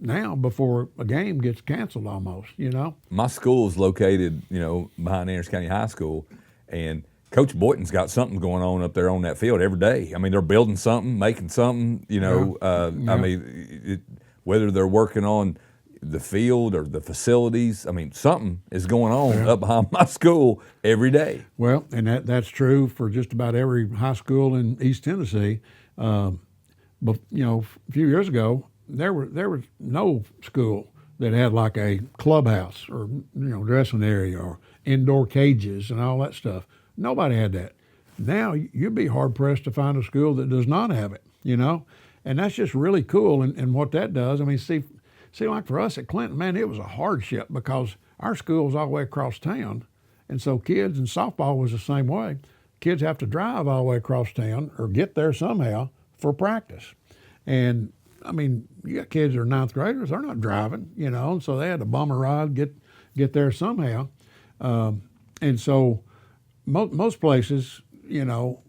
Speaker 2: now before a game gets canceled almost, you know. My
Speaker 1: school is located, you know, behind Anderson County High School, and Coach Boynton's got something going on up there on that field every day. I mean, they're building something, making something, you know. I mean, whether they're working on the field or the facilities, I mean, something is going on up behind my school every day.
Speaker 2: Well, and that's true for just about every high school in East Tennessee. But, you know, a few years ago, there was no school that had like a clubhouse or, you know, dressing area or indoor cages and all that stuff. Nobody had that. Now you'd be hard pressed to find a school that does not have it. you know, and that's just really cool. And what that does, I mean, see, like for us at Clinton, man, it was a hardship because our school was all the way across town, and so kids and softball was the same way. Kids have to drive all the way across town or get there somehow for practice, and I mean, you got kids that are ninth graders, they're not driving, you know, and so they had to bum a ride, get there somehow. And so most places, you know,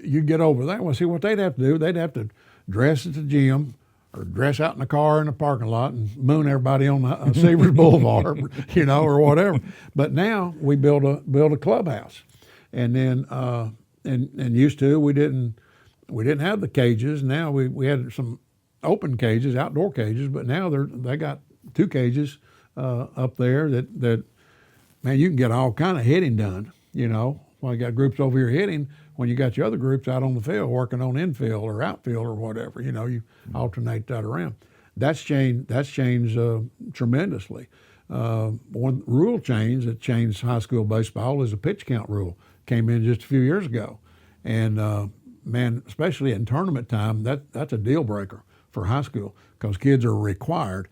Speaker 2: you get over that. Well, see, what they'd have to do, they'd have to dress at the gym or dress out in the car in the parking lot and moon everybody on the Severs Boulevard, you know, or whatever. But now we build a clubhouse. And then, and used to, we didn't have the cages. Now we had some open cages, outdoor cages, but now they got 2 cages up there that man, you can get all kind of hitting done, you know. Well, you got groups over here hitting when you got your other groups out on the field working on infield or outfield or whatever, you know, you alternate that around. That's changed tremendously. One rule change that changed high school baseball is a pitch count rule. Came in just a few years ago. And man, especially in tournament time, that's a deal breaker for high school because kids are required.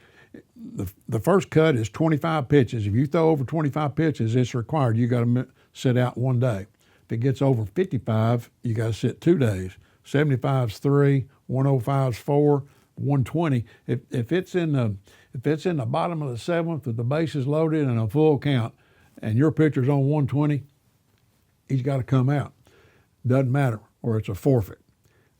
Speaker 2: The first cut is 25 pitches. If you throw over 25 pitches, it's required. You got to sit out 1 day. If it gets over 55, you got to sit 2 days. 75's 3, 105's 4, 120. If it's in the bottom of the 7th with the bases loaded and a full count, and your pitcher's on 120, he's got to come out. Doesn't matter, or it's a forfeit.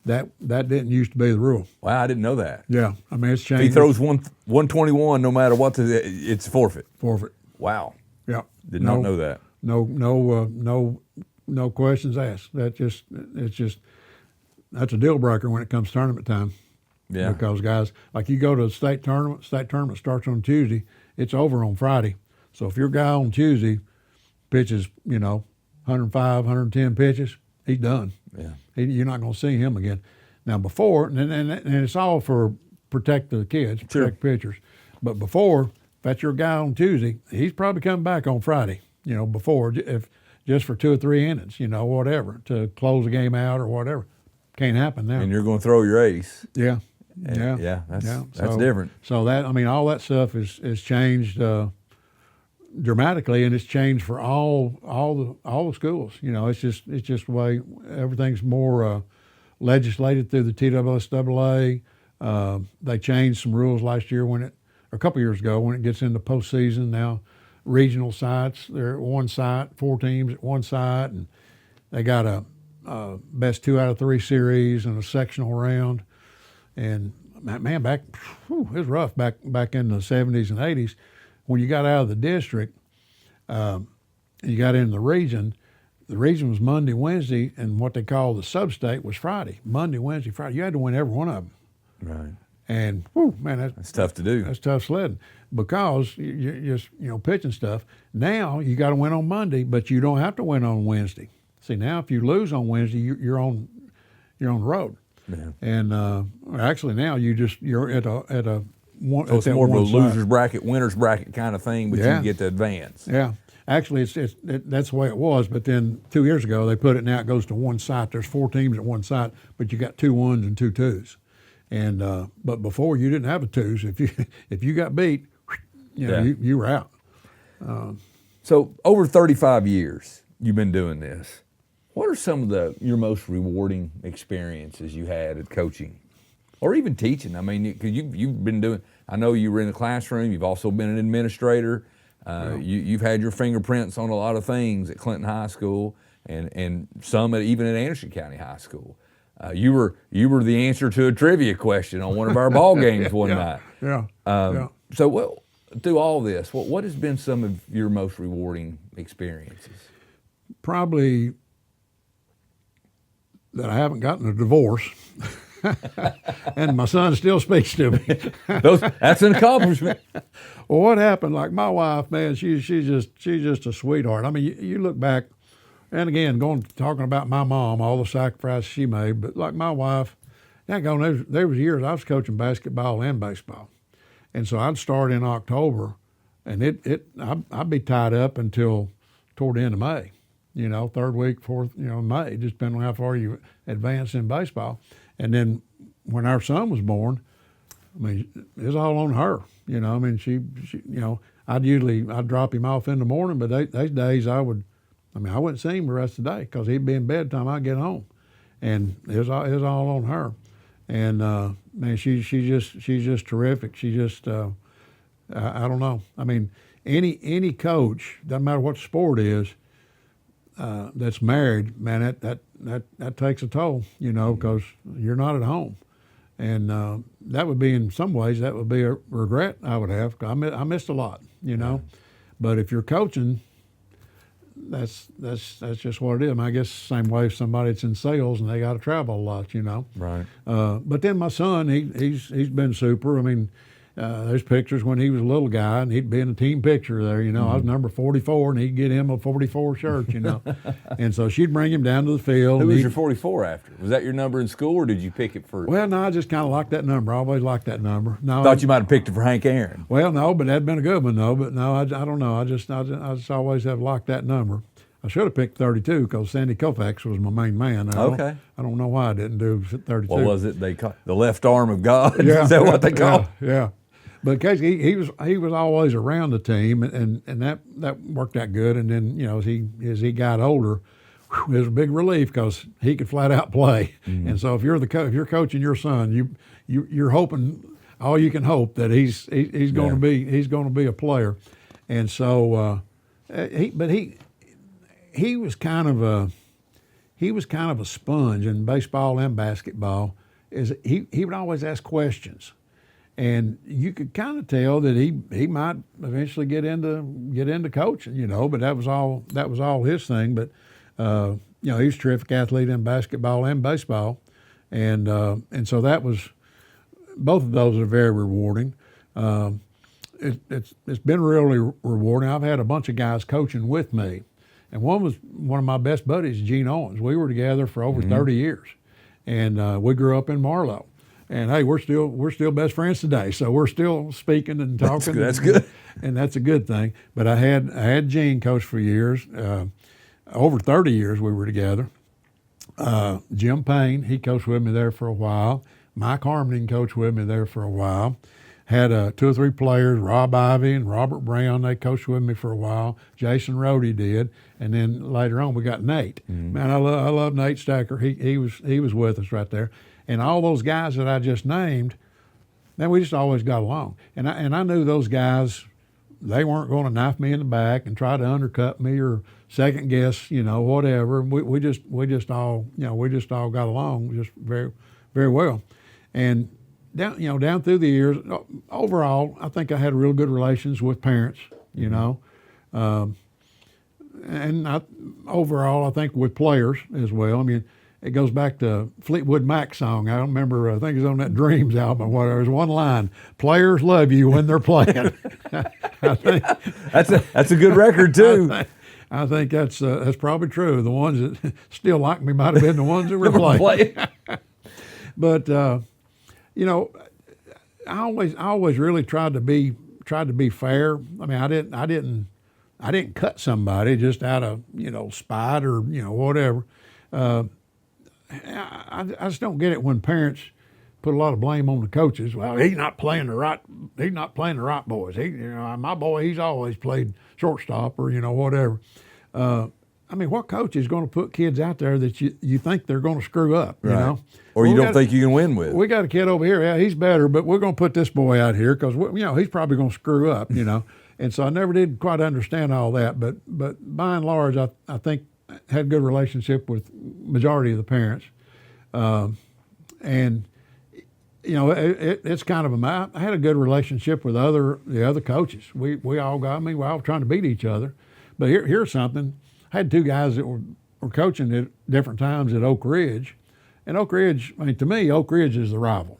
Speaker 2: That didn't used to be the rule.
Speaker 1: Wow, I didn't know that.
Speaker 2: Yeah, I mean, it's changed.
Speaker 1: If he throws 121, no matter what, it's forfeit.
Speaker 2: Forfeit.
Speaker 1: Wow.
Speaker 2: Yeah.
Speaker 1: Did not know that.
Speaker 2: No questions asked. That's a deal breaker when it comes tournament time.
Speaker 1: Yeah.
Speaker 2: Because guys, like you go to a state tournament starts on Tuesday, it's over on Friday. So if your guy on Tuesday pitches, you know, 105, 110 pitches, he's done.
Speaker 1: Yeah.
Speaker 2: You're not going to see him again. Now before, and it's all for protect the kids, protect pitchers. But before, if that's your guy on Tuesday, he's probably coming back on Friday. You know, before if just for 2 or 3 innings, you know, whatever to close the game out or whatever. Can't happen now.
Speaker 1: And you're going to throw your ace.
Speaker 2: Yeah.
Speaker 1: That's different.
Speaker 2: So that, I mean, all that stuff is changed dramatically, and it's changed for all the schools. You know, it's just the way everything's more legislated through the TSSAA. They changed some rules last year a couple years ago when it gets into postseason. Now, regional sites, they're at one site, 4 teams at one site, and they got a best 2 out of 3 series and a sectional round. And man, it was rough back in the 70s and 80s. When you got out of the district, and you got into the region was Monday, Wednesday, and what they call the sub-state was Friday. Monday, Wednesday, Friday. You had to win every one of them.
Speaker 1: Right.
Speaker 2: And man,
Speaker 1: that's tough to do.
Speaker 2: That's tough sledding because you just, you know, pitching stuff. Now you got to win on Monday, but you don't have to win on Wednesday. See, now if you lose on Wednesday, you're on the road.
Speaker 1: Yeah.
Speaker 2: And actually now you're at a one.
Speaker 1: So it's more of a
Speaker 2: side.
Speaker 1: loser's bracket, winner's bracket kind of thing, but you get to advance.
Speaker 2: Yeah. Actually, that's the way it was. But then 2 years ago, they put it now. It goes to one site. There's 4 teams at one site, but you got 2 1s and 2 2s. And but before you didn't have a 2s. If you got beat, you were out.
Speaker 1: So over 35 years, you've been doing this. What are some of your most rewarding experiences you had at coaching, or even teaching? I mean, because you've been doing. I know you were in the classroom. You've also been an administrator. You've had your fingerprints on a lot of things at Clinton High School, and some even at Anderson County High School. You were the answer to a trivia question on one of our ball games one night.
Speaker 2: Yeah.
Speaker 1: So through all this, what has been some of your most rewarding experiences?
Speaker 2: Probably that I haven't gotten a divorce. And my son still speaks to me.
Speaker 1: That's an accomplishment.
Speaker 2: Well, what happened? Like my wife, man, she's just a sweetheart. I mean, you look back, and again, talking about my mom, all the sacrifices she made, but like my wife, there was years I was coaching basketball and baseball, and so I'd start in October, and I'd be tied up until toward the end of May. You know, 3rd week, 4th, May, just depending on how far you advance in baseball. And then when our son was born, I mean, it was all on her. You know, I mean, she I'd drop him off in the morning, but those days I wouldn't see him the rest of the day because he'd be in bed time I get home, and it was all on her. And man, she's just terrific. She just I don't know. I mean, any coach, doesn't matter what sport is, that's married, man, that takes a toll, you know, because you're not at home. And that would be, in some ways, that would be a regret I would have. 'Cause I missed a lot, you know. But if you're coaching, that's just what it is. I mean, I guess the same way if somebody that's in sales and they got to travel a lot, you know.
Speaker 1: Right.
Speaker 2: But then my son, he's been super. I mean, there's pictures when he was a little guy, and he'd be in a team picture there, you know. I was number 44, and he'd get him a 44 shirt, you know. And so she'd bring him down to the field.
Speaker 1: Who was your 44 after? Was that your number in school, or did you pick it for?
Speaker 2: Well, no, I just kind of liked that number. I always liked that number. No,
Speaker 1: Thought you might have picked it for Hank Aaron.
Speaker 2: Well, no, but that'd been a good one, though. But no, I don't know. I just always have liked that number. I should have picked 32 because Sandy Koufax was my main man. I don't know why I didn't do 32.
Speaker 1: What was it? They call the left arm of God.
Speaker 2: Yeah,
Speaker 1: Is that what they call it?
Speaker 2: Yeah. But Casey, he was always around the team, and that worked out good. And then, you know, as he got older, it was a big relief because he could flat out play. Mm-hmm. And so if you're coaching your son, you're hoping, all you can hope, that he's going to be a player. And so he was kind of a sponge in baseball and basketball. He would always ask questions. And you could kind of tell that he might eventually get into coaching, you know. But that was all his thing. But you know, he's a terrific athlete in basketball and baseball, and so that was, both of those are very rewarding. It's been really rewarding. I've had a bunch of guys coaching with me, and one of my best buddies, Gene Owens. We were together for over 30 years, and we grew up in Marlow. And hey, we're still best friends today. So we're still speaking and talking.
Speaker 1: That's good.
Speaker 2: And that's a good thing. But I had Gene coach for years. Over 30 years we were together. Jim Payne, he coached with me there for a while. Mike Harmon coached with me there for a while. Had 2 or 3 players, Rob Ivy and Robert Brown, they coached with me for a while. Jason Rhodey did. And then later on we got Nate. Mm-hmm. Man, I love Nate Stacker. He was with us right there. And all those guys that I just named, man, we just always got along. And I knew those guys, they weren't going to knife me in the back and try to undercut me or second guess, you know, whatever. We just all got along just very, very well. And down through the years, overall, I think I had real good relations with parents, you know. And overall, I think with players as well. I mean, it goes back to Fleetwood Mac's song. I don't remember. I think it's on that Dreams album. Whatever. There's one line: "Players love you when they're playing." I think
Speaker 1: that's a good record too.
Speaker 2: I think that's probably true. The ones that still like me might have been the ones that were playing. But you know, I always really tried to be fair. I mean, I didn't cut somebody just out of, you know, spite or, you know, whatever. I just don't get it when parents put a lot of blame on the coaches. Well, he's not playing the right boys. My boy, he's always played shortstop or, you know, whatever. I mean, what coach is going to put kids out there that you think they're going to screw up, you know?
Speaker 1: Or you don't think you can win with.
Speaker 2: We got a kid over here, yeah, he's better, but we're going to put this boy out here because, you know, he's probably going to screw up, you know? And so I never did quite understand all that, but by and large, I think had a good relationship with majority of the parents. And, you know, it's kind of I had a good relationship with the other coaches. We all were trying to beat each other. But here's something. I had 2 guys that were coaching at different times at Oak Ridge. And Oak Ridge, I mean, to me, Oak Ridge is the rival.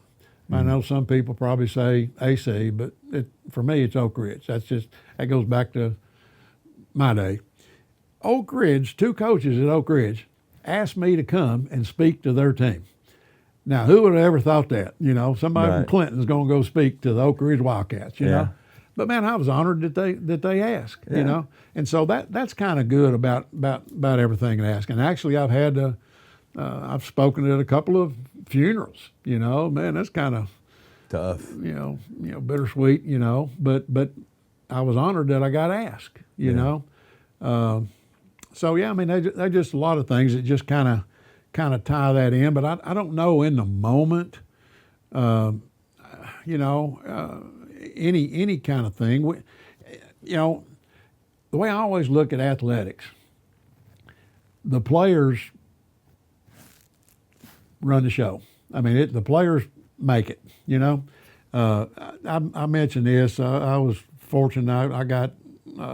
Speaker 2: I know some people probably say AC, but for me, it's Oak Ridge. That goes back to my day. Oak Ridge, 2 coaches at Oak Ridge asked me to come and speak to their team. Now, who would have ever thought that? You know, somebody from Clinton's going to go speak to the Oak Ridge Wildcats, you know? But man, I was honored that they asked, you know? And so that's kind of good about everything they ask. And actually, I've had I've spoken at a couple of funerals. Man, that's kind of
Speaker 1: Tough.
Speaker 2: Bittersweet. But I was honored that I got asked. So yeah, I mean, they just a lot of things that just kind of tie that in. But I don't know in the moment, any kind of thing. The way I always look at athletics, the players run the show. I mean, the players make it. I mentioned this. I was fortunate. I got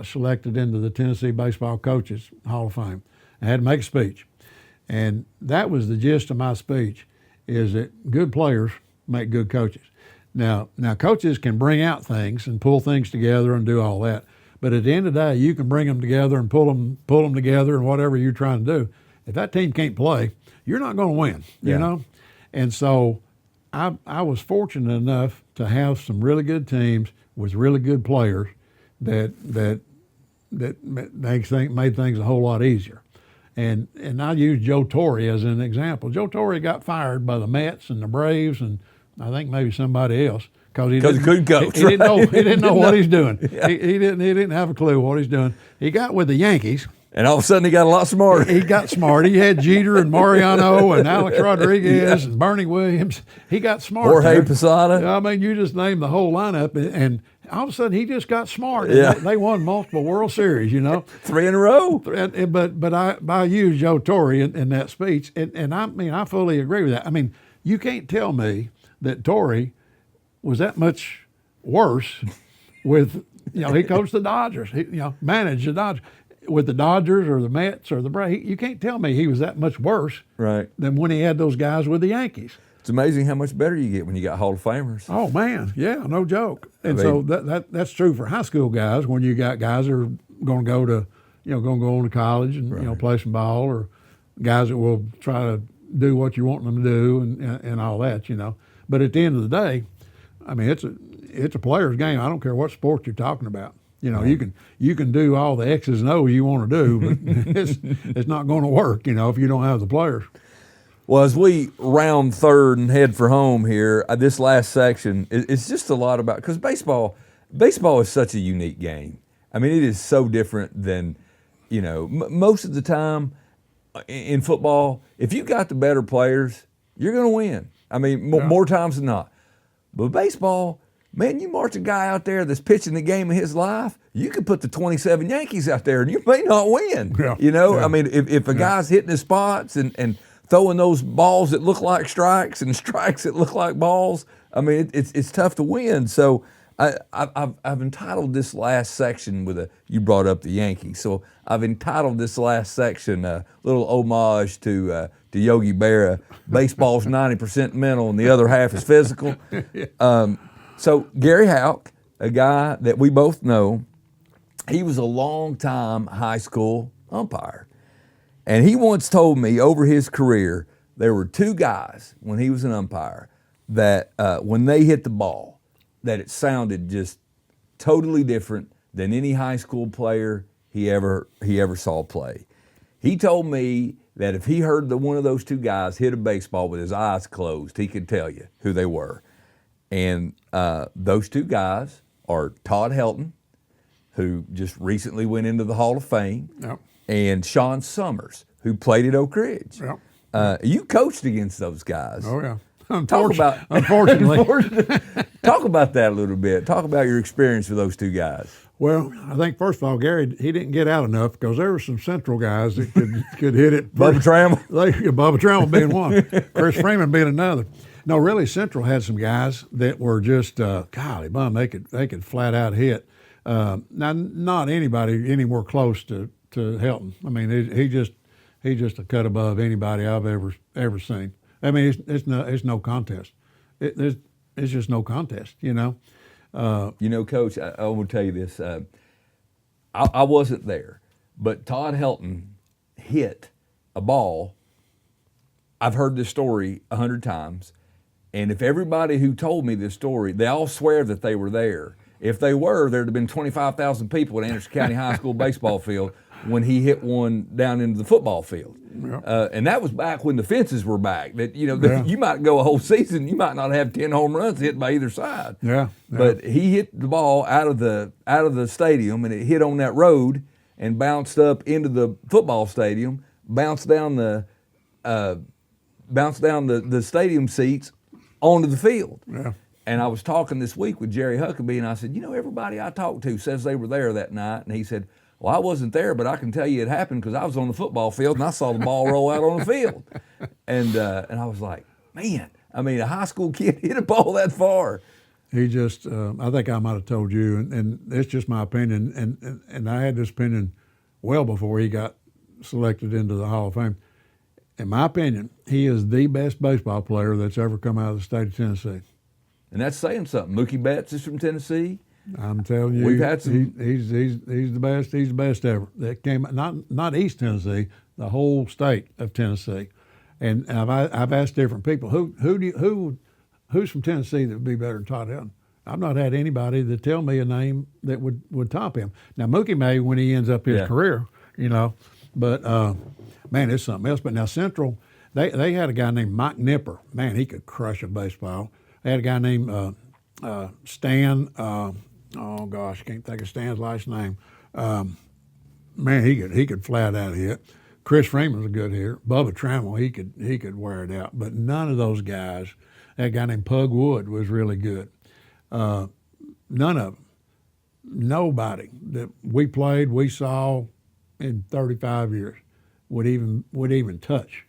Speaker 2: selected into the Tennessee Baseball Coaches Hall of Fame. I had to make a speech, and that was the gist of my speech: is that good players make good coaches. Now, coaches can bring out things and pull things together and do all that, but at the end of the day, you can bring them together and pull them together and whatever you're trying to do. If that team can't play, you're not going to win.
Speaker 1: Yeah.
Speaker 2: And so, I was fortunate enough to have some really good teams with really good players that made things a whole lot easier. And I use Joe Torre as an example. Joe Torre got fired by the Mets and the Braves and I think maybe somebody else because he
Speaker 1: couldn't coach.
Speaker 2: He didn't know what he's doing. Yeah. He didn't have a clue what he's doing. He got with the Yankees.
Speaker 1: And all of a sudden he got a lot smarter.
Speaker 2: He got smart. He had Jeter and Mariano and Alex Rodriguez and Bernie Williams. He got smart.
Speaker 1: Jorge Posada.
Speaker 2: I mean, you just named the whole lineup, and all of a sudden he just got smart.
Speaker 1: Yeah.
Speaker 2: They won multiple World Series,
Speaker 1: 3 in a row.
Speaker 2: But I used Joe Torre in that speech, and I mean, I fully agree with that. I mean, you can't tell me that Torre was that much worse with, he coached the Dodgers. He, managed the Dodgers. With the Dodgers or the Mets or the Braves, you can't tell me he was that much worse than when he had those guys with the Yankees.
Speaker 1: It's amazing how much better you get when you got Hall of Famers.
Speaker 2: Oh man, yeah, no joke. And so that's true for high school guys. When you got guys that are going to go to, going to go on to college and play some ball, or guys that will try to do what you want them to do and all that. But at the end of the day, I mean, it's a player's game. I don't care what sport you're talking about. You can do all the X's and O's you want to do, but it's not going to work, if you don't have the players.
Speaker 1: Well, as we round third and head for home here, this last section, it's just a lot about, because baseball is such a unique game. I mean, it is so different than, most of the time in football, if you got the better players, you're going to win. I mean, more times than not. But baseball, man, you march a guy out there that's pitching the game of his life, you could put the 27 Yankees out there and you may not win. I mean, if a guy's hitting his spots and throwing those balls that look like strikes and strikes that look like balls, I mean, it's tough to win. So I've entitled this last section you brought up the Yankees. So I've entitled this last section a little homage to Yogi Berra. Baseball's 90% mental and the other half is physical. So Gary Houck, a guy that we both know, he was a longtime high school umpire. And he once told me over his career, there were 2 guys when he was an umpire that when they hit the ball, that it sounded just totally different than any high school player he ever saw play. He told me that if he heard one of those 2 guys hit a baseball with his eyes closed, he could tell you who they were. And those 2 guys are Todd Helton, who just recently went into the Hall of Fame, and Sean Summers, who played at Oak Ridge. You coached against those guys.
Speaker 2: Oh, yeah.
Speaker 1: Unfortunately. Talk about that a little bit. Talk about your experience with those 2 guys.
Speaker 2: Well, I think first of all, Gary, he didn't get out enough because there were some Central guys that could hit it.
Speaker 1: Bubba Trammell?
Speaker 2: Bubba Trammell being one. Chris Freeman being another. No, really, Central had some guys that were just, golly, bum, they could flat out hit. Now, not anybody anywhere close to Helton. I mean, he's just a cut above anybody I've ever seen. I mean, it's no contest. It's just no contest,
Speaker 1: Coach, I will tell you this. I wasn't there, but Todd Helton hit a ball. I've heard this story 100 times, and if everybody who told me this story, they all swear that they were there. If they were, there'd have been 25,000 people at Anderson County High School baseball field when he hit one down into the football field.
Speaker 2: Yeah.
Speaker 1: And that was back when the fences were back. That
Speaker 2: Yeah.
Speaker 1: you might go a whole season, you might not have 10 home runs hit by either side.
Speaker 2: Yeah.
Speaker 1: But he hit the ball out of the stadium, and it hit on that road and bounced up into the football stadium, bounced down the stadium seats onto the field.
Speaker 2: Yeah.
Speaker 1: And I was talking this week with Jerry Huckabee, and I said, everybody I talked to says they were there that night. And he said, well, I wasn't there, but I can tell you it happened because I was on the football field and I saw the ball roll out on the field. And I was like, man, a high school kid hit a ball that far.
Speaker 2: He just, I think I might have told you, and it's just my opinion, and I had this opinion well before he got selected into the Hall of Fame. In my opinion, he is the best baseball player that's ever come out of the state of Tennessee.
Speaker 1: And that's saying something. Mookie Betts is from Tennessee.
Speaker 2: I'm telling you,
Speaker 1: We've had some.
Speaker 2: He's the best. He's the best ever. That came not East Tennessee, the whole state of Tennessee. And I've asked different people who's from Tennessee that would be better than Todd Helton. I've not had anybody that tell me a name that would top him. Now Mookie may when he ends up his career, but man, it's something else. But now Central, they had a guy named Mike Nipper. Man, he could crush a baseball. They had a guy named Stan. Oh gosh, can't think of Stan's last name. Man, he could flat out hit. Chris Freeman's a good hitter. Bubba Trammell, he could wear it out. But none of those guys. That guy named Pug Wood was really good. None of them. Nobody that we saw in 35 years would even touch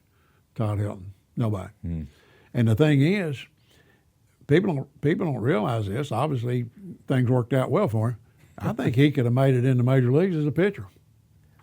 Speaker 2: Todd Helton. Nobody. Mm. And the thing is, people don't realize this. Obviously, things worked out well for him. I think he could have made it in the major leagues as a pitcher.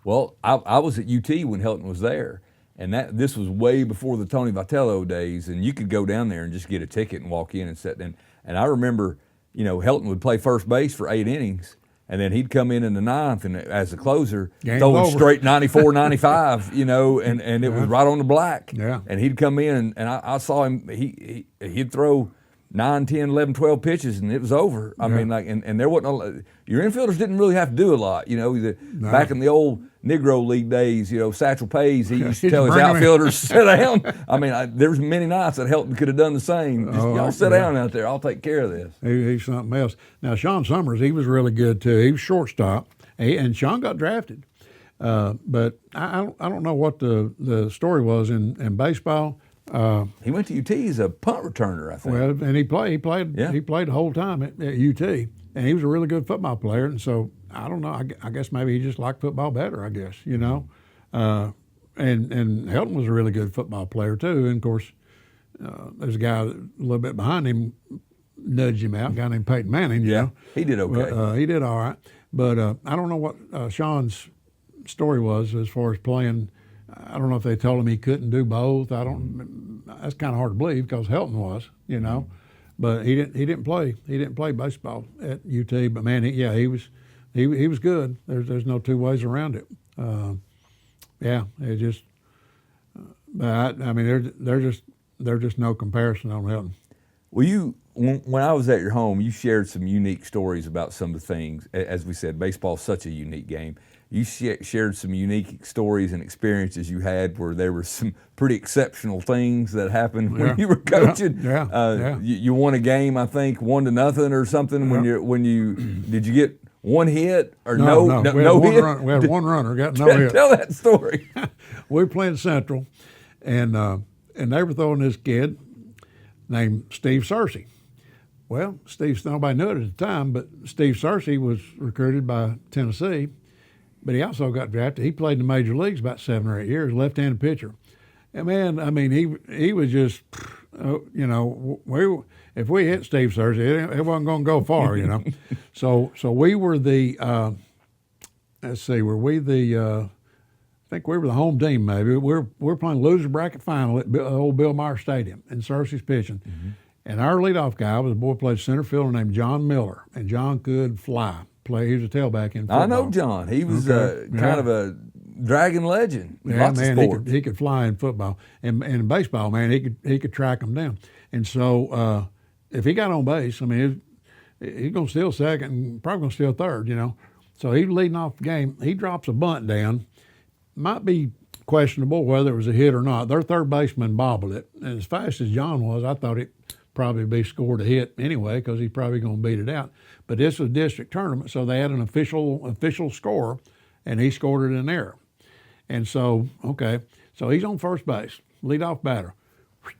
Speaker 1: Well, I was at UT when Helton was there, and this was way before the Tony Vitello days, and you could go down there and just get a ticket and walk in and sit in. And I remember, Helton would play first base for 8 innings, and then he'd come in the ninth, and as a closer, throwing straight 94, 95, and it was right on the black.
Speaker 2: Yeah.
Speaker 1: And he'd come in, and I saw him, he'd throw 9, 10, 11, 12 pitches, and it was over. I mean, and there wasn't your infielders didn't really have to do a lot. Back in the old Negro League days, Satchel Paige, he used to tell his outfielders to sit down. There's many nights that Helton could have done the same. Just, y'all sit down out there. I'll take care of this.
Speaker 2: He's something else. Now, Sean Summers, he was really good too. He was shortstop, and Sean got drafted. But I don't know what the story was in baseball.
Speaker 1: He went to UT as a punt returner, I think.
Speaker 2: Well, and he played the whole time at UT, and he was a really good football player. And so I don't know. I guess maybe he just liked football better. I guess And Helton was a really good football player too. And of course, there's a guy a little bit behind him nudged him out. A guy named Peyton Manning.
Speaker 1: He did okay.
Speaker 2: He did all right. But I don't know what Sean's story was as far as playing. I don't know if they told him he couldn't do both. That's kind of hard to believe because Helton was, but he didn't play. He didn't play baseball at UT. But man, he was good. There's no two ways around it. It just. But there's just no comparison on Helton.
Speaker 1: Well, when I was at your home, you shared some unique stories about some of the things. As we said, baseball's such a unique game. You shared some unique stories and experiences you had where there were some pretty exceptional things that happened when you were coaching. You won a game, I think, 1-0 or something. When you did you get one hit or no hit?
Speaker 2: We had one runner, got no hit.
Speaker 1: Tell that story.
Speaker 2: We were playing Central, and they were throwing this kid named Steve Searcy. Well, nobody knew it at the time, but Steve Searcy was recruited by Tennessee. But he also got drafted. He played in the major leagues about 7 or 8 years, left-handed pitcher. And man, he was just, if we hit Steve Searcy, it wasn't going to go far, So we were the, I think we were the home team maybe. We're playing loser bracket final at old Bill Meyer Stadium, and Searcy's pitching. Mm-hmm. And our leadoff guy was a boy who played center fielder named John Miller, and John could fly. He was a tailback in football.
Speaker 1: I know John. He was kind of a dragon legend.
Speaker 2: Yeah, man, he could fly in football. And in baseball, man, he could track them down. And so if he got on base, he's going to steal second and probably going to steal third, So he's leading off the game. He drops a bunt down. Might be questionable whether it was a hit or not. Their third baseman bobbled it. And as fast as John was, I thought it probably be scored a hit anyway because he's probably going to beat it out. But this was a district tournament, so they had an official score, and he scored it in there. And so, okay, so he's on first base, leadoff batter.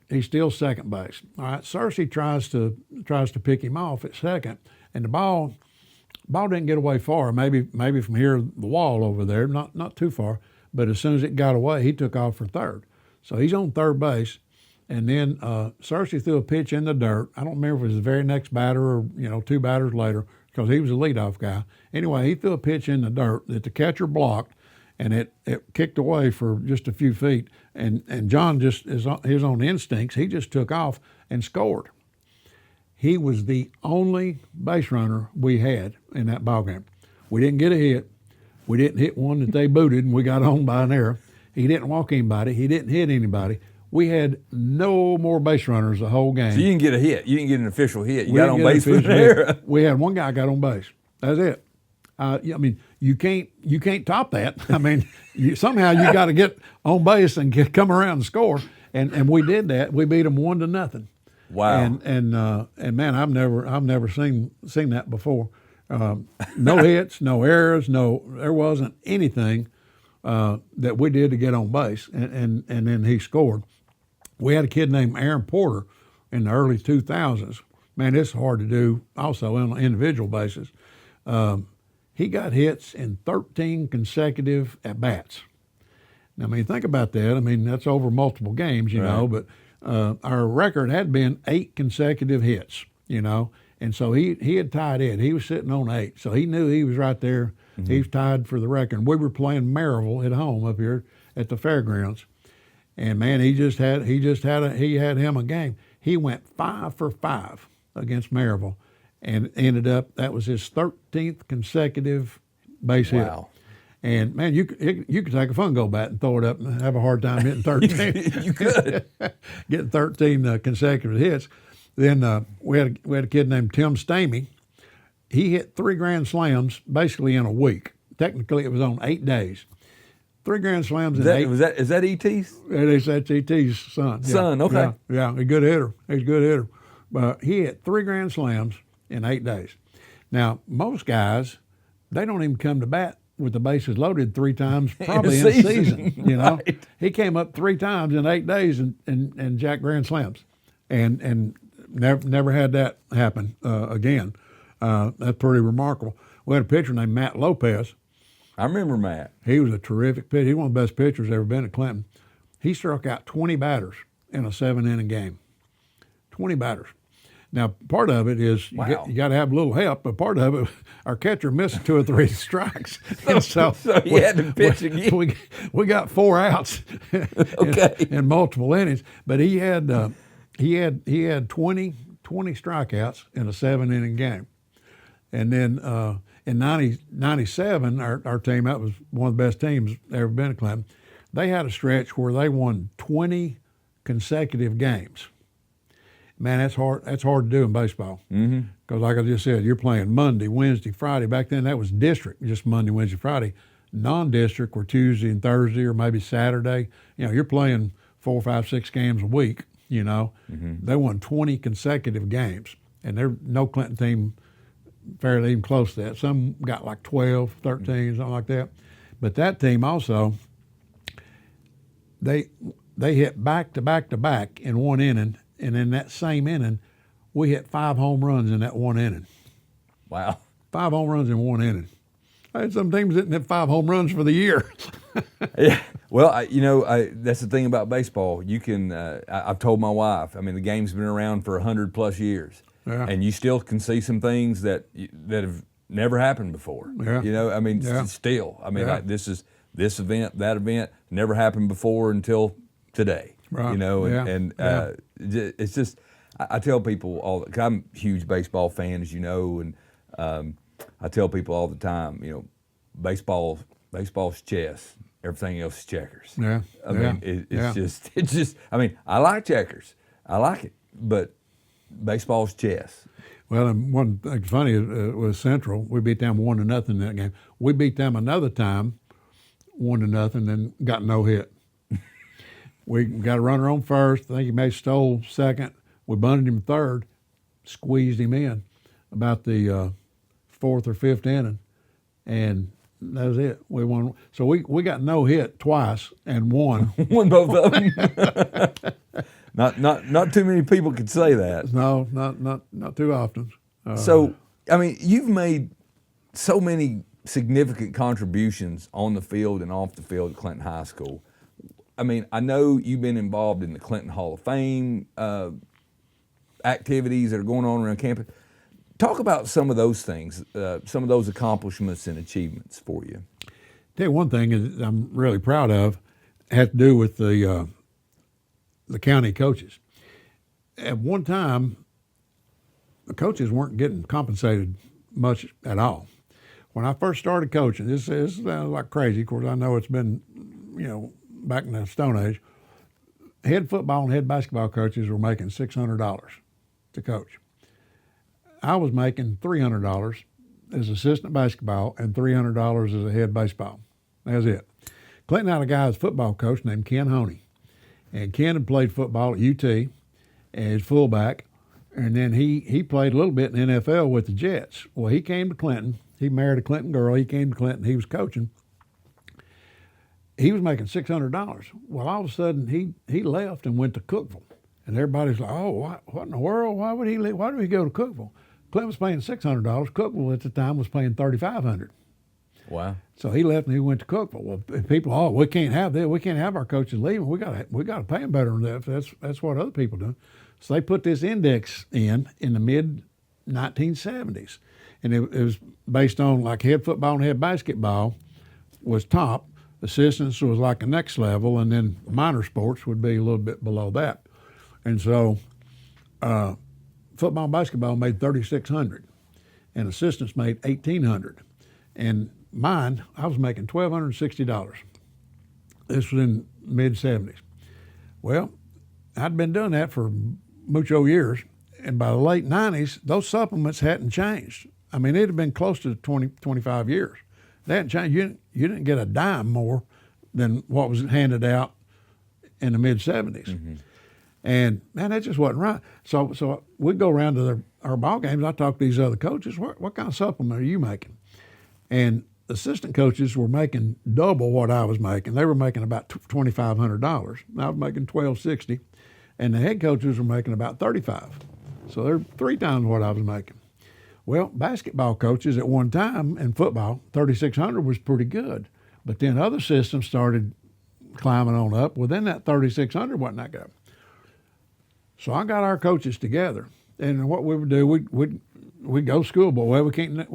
Speaker 2: He steals second base. All right, Cersei tries to pick him off at second, and the ball didn't get away far. Maybe from here, the wall over there, not too far. But as soon as it got away, he took off for third. So he's on third base, and then Cersei threw a pitch in the dirt. I don't remember if it was the very next batter or two batters later because he was a leadoff guy. Anyway, he threw a pitch in the dirt that the catcher blocked, and it kicked away for just a few feet. And John just his own instincts, he just took off and scored. He was the only base runner we had in that ball game. We didn't get a hit. We didn't hit one that they booted, and we got home by an error. He didn't walk anybody. He didn't hit anybody. We had no more base runners the whole game.
Speaker 1: So you didn't get a hit. You didn't get an official hit. You got on base with an error.
Speaker 2: We had one guy got on base. That's it. I mean, you can't top that. I mean, somehow you got to get on base and come around and score. And we did that. We beat them 1-0.
Speaker 1: Wow.
Speaker 2: And man, I've never seen that before. No hits, no errors, there wasn't anything that we did to get on base, and then he scored. We had a kid named Aaron Porter in the early 2000s. Man, it's hard to do also on an individual basis. He got hits in 13 consecutive at-bats. Now, I mean, think about that. I mean, that's over multiple games, you know, but our record had been 8 consecutive hits, and so he had tied in. He was sitting on 8, so he knew he was right there. Mm-hmm. He was tied for the record. We were playing Maryville at home up here at the fairgrounds, and man, he had him a game. He went 5 for 5 against Maryville, and ended up that was his 13th consecutive base hit.
Speaker 1: Wow.
Speaker 2: And man, you could take a fun go bat and throw it up and have a hard time hitting 13.
Speaker 1: You could
Speaker 2: getting 13 consecutive hits. Then we had a kid named Tim Stamey. He hit 3 grand slams basically in a week. Technically, it was on 8 days. 3 grand slams in 8.
Speaker 1: Is that E.T.'s?
Speaker 2: That's E.T.'s son.
Speaker 1: Son, okay.
Speaker 2: Yeah, he's a good hitter. But he hit 3 grand slams in 8 days. Now, most guys, they don't even come to bat with the bases loaded 3 times probably in a season.
Speaker 1: Right.
Speaker 2: He came up 3 times in 8 days and jacked grand slams, and never had that happen again. That's pretty remarkable. We had a pitcher named Matt Lopez.
Speaker 1: I remember Matt.
Speaker 2: He was a terrific pitcher. He's one of the best pitchers ever been at Clinton. He struck out 20 batters in a 7-inning game. 20 batters. Now, part of it is you got to have a little help, but part of it, our catcher missed 2 or 3 strikes.
Speaker 1: So he had to pitch again.
Speaker 2: We got 4 outs in multiple innings, but he had 20 strikeouts in a 7-inning game. And then in 97, our team, that was one of the best teams ever been at Clinton, they had a stretch where they won 20 consecutive games. Man, that's hard to do in baseball. Because like I just said, you're playing Monday, Wednesday, Friday. Back then that was district, just Monday, Wednesday, Friday. Non-district were Tuesday and Thursday or maybe Saturday. You're playing 4, 5, 6 games a week, They won 20 consecutive games. And there's no Clinton team fairly even close to that. Some got like 12, 13, something like that. But that team also, they hit back to back to back in one inning. And in that same inning, we hit 5 home runs in that one inning.
Speaker 1: Wow. 5
Speaker 2: home runs in one inning. I had some teams that hit 5 home runs for the year.
Speaker 1: Yeah. Well, that's the thing about baseball. You can, I've told my wife, I mean, the game's been around for 100+ years.
Speaker 2: Yeah.
Speaker 1: And you still can see some things that have never happened before.
Speaker 2: Yeah.
Speaker 1: Still. This event, that event, never happened before until today.
Speaker 2: Right.
Speaker 1: It's just, I tell people cause I'm a huge baseball fan, as you know, and I tell people all the time, baseball's chess, everything else is checkers.
Speaker 2: Yeah.
Speaker 1: It's just, I like checkers. I like it, but baseball's chess.
Speaker 2: Well, and one thing funny was Central. We beat them 1-0 in that game. We beat them another time, 1-0, and got no hit. We got a runner on first. I think he may stole second. We bunted him third, squeezed him in about the fourth or fifth inning, and that was it. We won. So we got no hit twice and won.
Speaker 1: Won both of them. Not too many people could say that.
Speaker 2: No, not too often.
Speaker 1: So, I mean, you've made so many significant contributions on the field and off the field at Clinton High School. I mean, I know you've been involved in the Clinton Hall of Fame activities that are going on around campus. Talk about some of those things, some of those accomplishments and achievements for you.
Speaker 2: Tell you one thing that I'm really proud of had to do with the county coaches. At one time, the coaches weren't getting compensated much at all. When I first started coaching, this sounds like crazy. Of course, I know it's been, back in the Stone Age. Head football and head basketball coaches were making $600 to coach. I was making $300 as assistant basketball and $300 as a head baseball. That's it. Clinton had a guy as football coach named Ken Honey. And Ken had played football at UT as fullback. And then he played a little bit in the NFL with the Jets. Well, he came to Clinton. He married a Clinton girl. He came to Clinton. He was coaching. He was making $600. Well, all of a sudden, he left and went to Cookeville. And everybody's like, oh, what in the world? Why would he leave? Why did he go to Cookeville? Clinton was paying $600. Cookeville at the time was paying $3,500.
Speaker 1: Wow.
Speaker 2: So he left and he went to Cookeville. Well, people, we can't have that. We can't have our coaches leaving. We got to pay them better than that. That's what other people do. So they put this index in the mid 1970s, and it was based on like head football and head basketball was top, assistants was like the next level, and then minor sports would be a little bit below that. And so football and basketball made $3,600, and assistants made $1,800, and mine, I was making $1,260. This was in mid 70s. Well, I'd been doing that for mucho years, and by the late 90s, those supplements hadn't changed. I mean, it had been close to 20, 25 years. They hadn't changed. You didn't get a dime more than what was handed in the mid 70s. Mm-hmm. And man, that just wasn't right. So we'd go around to our ball games. I talked to these other coaches. What kind of supplement are you making? And assistant coaches were making double what I was making. They were making about $2,500. I was making $1,260, and the head coaches were making about $35. So they're 3 times what I was making. Well, basketball coaches at one time in football, $3,600 was pretty good, but then other systems started climbing on up. Well, then that $3,600 wasn't that good. So I got our coaches together, and what we would do, we'd go school, but well, we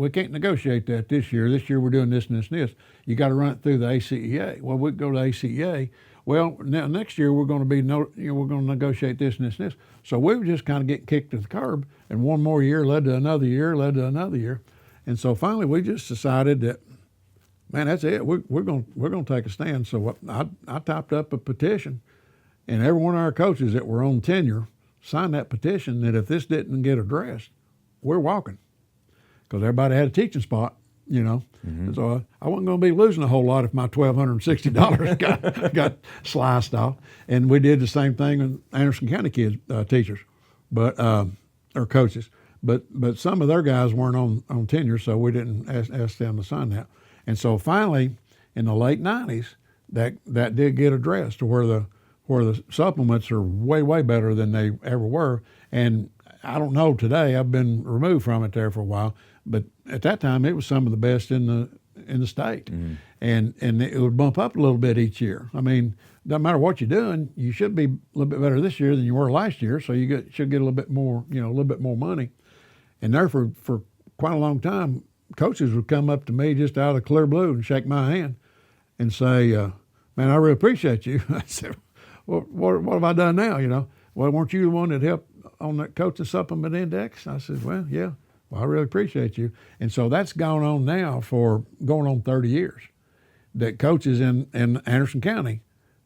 Speaker 2: can't negotiate that this year. This year we're doing this and this and this. You got to run it through the ACEA. Well, we'd go to ACEA. Well, now next year we're going to we're going to negotiate this and this and this. So we were just kind of getting kicked to the curb, and one more year led to another year, and so finally we just decided that, man, that's it. We're going to take a stand. So I typed up a petition, and every one of our coaches that were on tenure signed that petition that if this didn't get addressed, we're walking, because everybody had a teaching spot, Mm-hmm. So I wasn't going to be losing a whole lot if my $1,260 got sliced off. And we did the same thing with Anderson County kids, teachers, or coaches. But some of their guys weren't on tenure, so we didn't ask them to sign that. And so finally, in the late 90s, that did get addressed to where the supplements are way better than they ever were. And I don't know today. I've been removed from it there for a while, but at that time it was some of the best in the state, mm-hmm. and it would bump up a little bit each year. I mean, doesn't matter what you're doing, you should be a little bit better this year than you were last year, so you should get a little bit more, a little bit more money. And there for quite a long time, coaches would come up to me just out of the clear blue and shake my hand and say, "Man, I really appreciate you." I said, "Well, what have I done now? Well, weren't you the one that helped on that coaching supplement index?" I said, "Well, yeah. Well, I really appreciate you." And so that's gone on now for going on 30 years, that coaches in Anderson County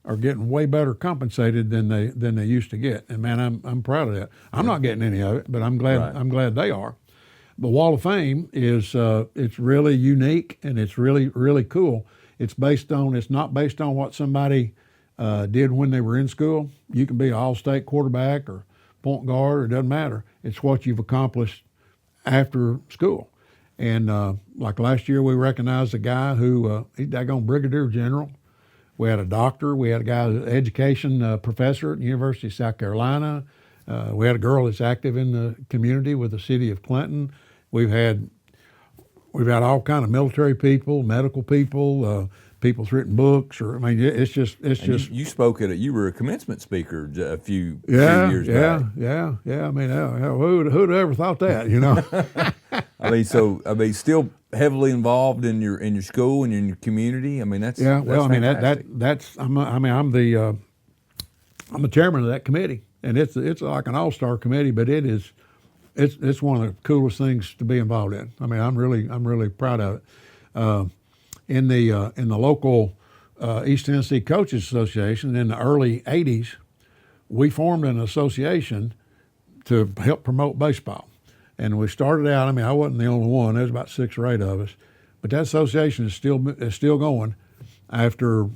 Speaker 2: are getting way better compensated than they used to get. And man, I'm proud of that. I'm not getting any of it, but I'm glad they are. the Wall of Fame is it's really unique and it's really cool. It's not based on what somebody did when they were in school. You can be an all-state quarterback or point guard, or it doesn't matter. It's what you've accomplished after school. And like last year, we recognized a guy who he's daggone brigadier general. We had a doctor. We had a guy, education professor at the University of South Carolina. We had a girl that's active in the community with the city of Clinton. We've had all kind of military people, medical people, people that's written books. It's just.
Speaker 1: You spoke you were a commencement speaker a few years back.
Speaker 2: Yeah. I mean, who'd ever thought that? You know.
Speaker 1: Still heavily involved in your school and in your community. I mean, that's
Speaker 2: that's I'm the chairman of that committee, and it's like an all-star committee, but it's one of the coolest things to be involved in. I mean, I'm really proud of it. In the local East Tennessee Coaches Association in the early '80s, we formed an association to help promote baseball. And we started out, I wasn't the only one, there's about 6 or 8 of us, but that association is still going after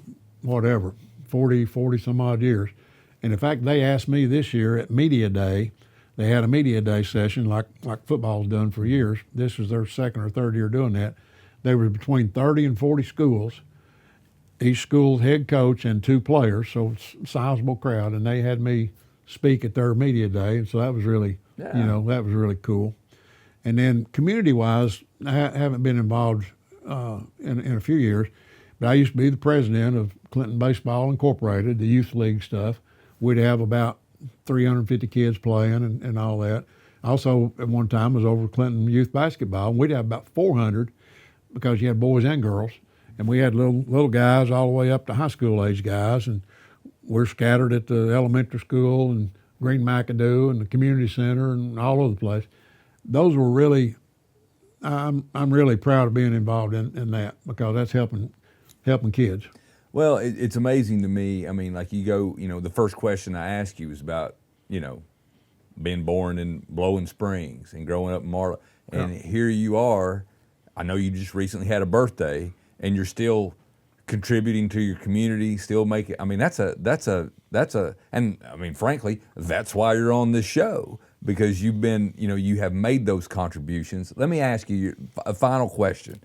Speaker 2: whatever, 40 some odd years. And in fact, they asked me this year at Media Day, they had a Media Day session like football's done for years. This was their second or third year doing that. They were between 30 and 40 schools, each school's head coach and 2 players, so it's a sizable crowd, and they had me speak at their Media Day, and so that was really, that was really cool. And then community-wise, I haven't been involved in a few years, but I used to be the president of Clinton Baseball Incorporated, the youth league stuff. We'd have about 350 kids playing and all that. Also, at one time, was over Clinton youth basketball, and we'd have about 400 because you had boys and girls, and we had little guys all the way up to high school age guys, and we're scattered at the elementary school and Green McAdoo and the community center and all over the place. Those were really, I'm really proud of being involved in that because that's helping kids.
Speaker 1: Well, it's amazing to me. I mean, like you go, the first question I ask you is about, being born in Blowing Springs and growing up in Marlow. And here you are. I know you just recently had a birthday and you're still contributing to your community, still making, frankly, that's why you're on this show, because you've been, you have made those contributions. Let me ask you a final question.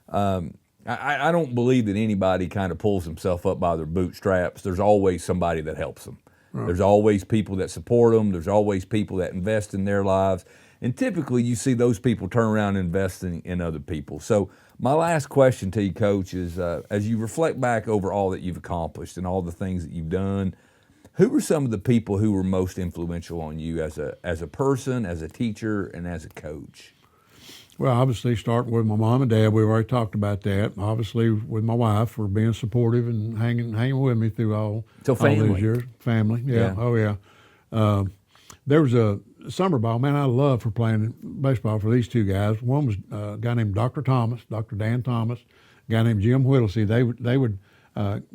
Speaker 1: I don't believe that anybody kind of pulls himself up by their bootstraps. There's always somebody that helps them. Right. There's always people that support them. There's always people that invest in their lives. And typically you see those people turn around and invest in other people. So my last question to you, Coach, is as you reflect back over all that you've accomplished and all the things that you've done, who were some of the people who were most influential on you as a person, as a teacher, and as a coach?
Speaker 2: Well, obviously, starting with my mom and dad, we've already talked about that. Obviously, with my wife for being supportive and hanging with me through all these years. Family, yeah. Oh, yeah. There was a summer ball, man, I love for playing baseball for these 2 guys. One was a guy named Dr. Dan Thomas, a guy named Jim Whittlesey. They would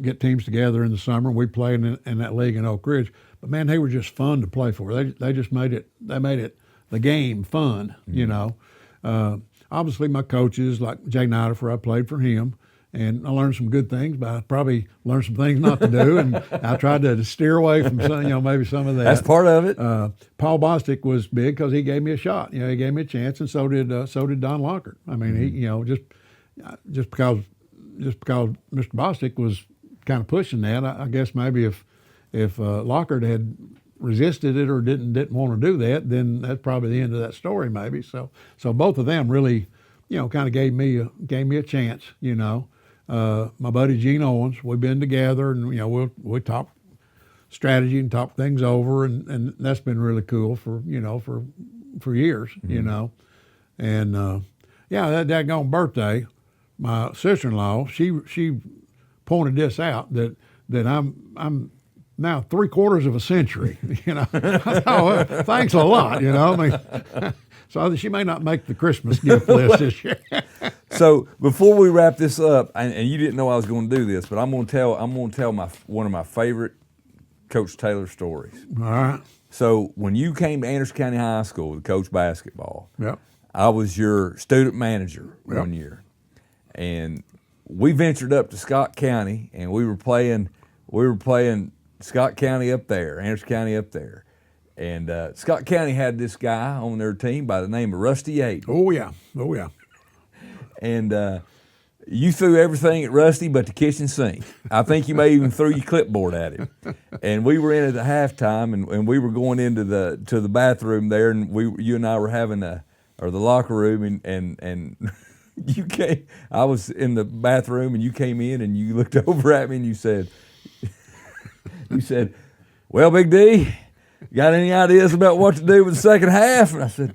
Speaker 2: get teams together in the summer, and we'd play in that league in Oak Ridge. But, man, they were just fun to play for. They just made it the game fun, Obviously, my coaches, like Jay Nidifer, I played for him, and I learned some good things, but I probably learned some things not to do, and I tried to steer away from some, maybe some of that.
Speaker 1: That's part of it.
Speaker 2: Paul Bostic was big because he gave me a shot. He gave me a chance, and so did Don Lockard. I mean, he, just because Mr. Bostic was kind of pushing that, I guess maybe if Lockard had resisted it or didn't want to do that, then that's probably the end of that story, maybe. So both of them really, kind of gave me a chance. My buddy Gene Owens, we've been together, and we talk strategy and talk things over, and that's been really cool for years. And that daggone birthday, my sister-in-law, she pointed this out that I'm now 3/4 of a century, I thought, well, thanks a lot, So she may not make the Christmas gift list this year.
Speaker 1: So before we wrap this up, and you didn't know I was going to do this, but I'm going to tell one of my favorite Coach Taylor stories.
Speaker 2: All right.
Speaker 1: So when you came to Anderson County High School to coach basketball,
Speaker 2: yep.
Speaker 1: I was your student manager one year, and we ventured up to Scott County, and we were playing Scott County up there, Anderson County up there, and Scott County had this guy on their team by the name of Rusty Yates.
Speaker 2: Oh yeah.
Speaker 1: And you threw everything at Rusty but the kitchen sink. I think you may even threw your clipboard at him. And we were in at the halftime, and we were going into the bathroom there, and you and I were having the locker room, and you came. I was in the bathroom, and you came in, and you looked over at me, and you said, "Well, Big D, got any ideas about what to do with the second half?" And I said,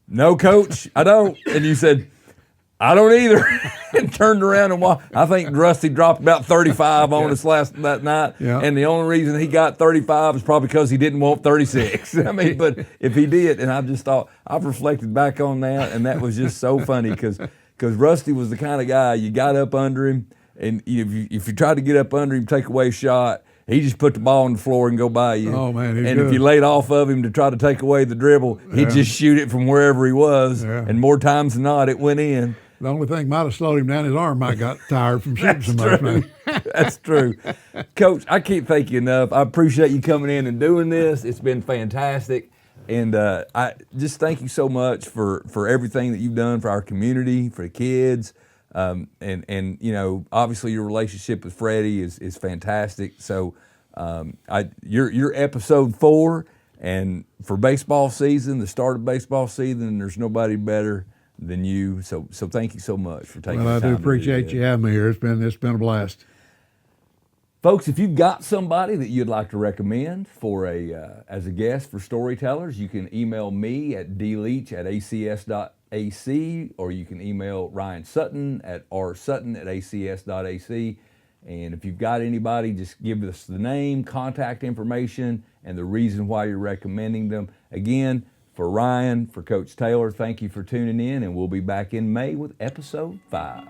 Speaker 1: "No, Coach, I don't." And you said, "I don't either," and turned around and walked. I think Rusty dropped about 35 on us that night, and the only reason he got 35 is probably because he didn't want 36. I mean, but if he did, and I just thought, I've reflected back on that, and that was just so funny because Rusty was the kind of guy you got up under him, and if you tried to get up under him, take away a shot, he just put the ball on the floor and go by you.
Speaker 2: Oh, man,
Speaker 1: and if you laid off of him to try to take away the dribble, he'd just shoot it from wherever he was, and more times than not, it went in.
Speaker 2: The only thing might have slowed him down, his arm might have got tired from shooting so much.
Speaker 1: That's true. Coach, I can't thank you enough. I appreciate you coming in and doing this. It's been fantastic. And I just thank you so much for everything that you've done for our community, for the kids. And you know, obviously your relationship with Freddy is fantastic. So you're episode 4, and for baseball season, the start of baseball season, there's nobody better than you. So thank you so much for taking the time.
Speaker 2: Well, I do appreciate you having me here. It's been a blast.
Speaker 1: Folks, if you've got somebody that you'd like to recommend for as a guest for Storytellers, you can email me at dleach@acs.ac, or you can email Ryan Sutton at rsutton@acs.ac. And if you've got anybody, just give us the name, contact information, and the reason why you're recommending them. Again, for Ryan, for Coach Taylor, thank you for tuning in, and we'll be back in May with episode 5.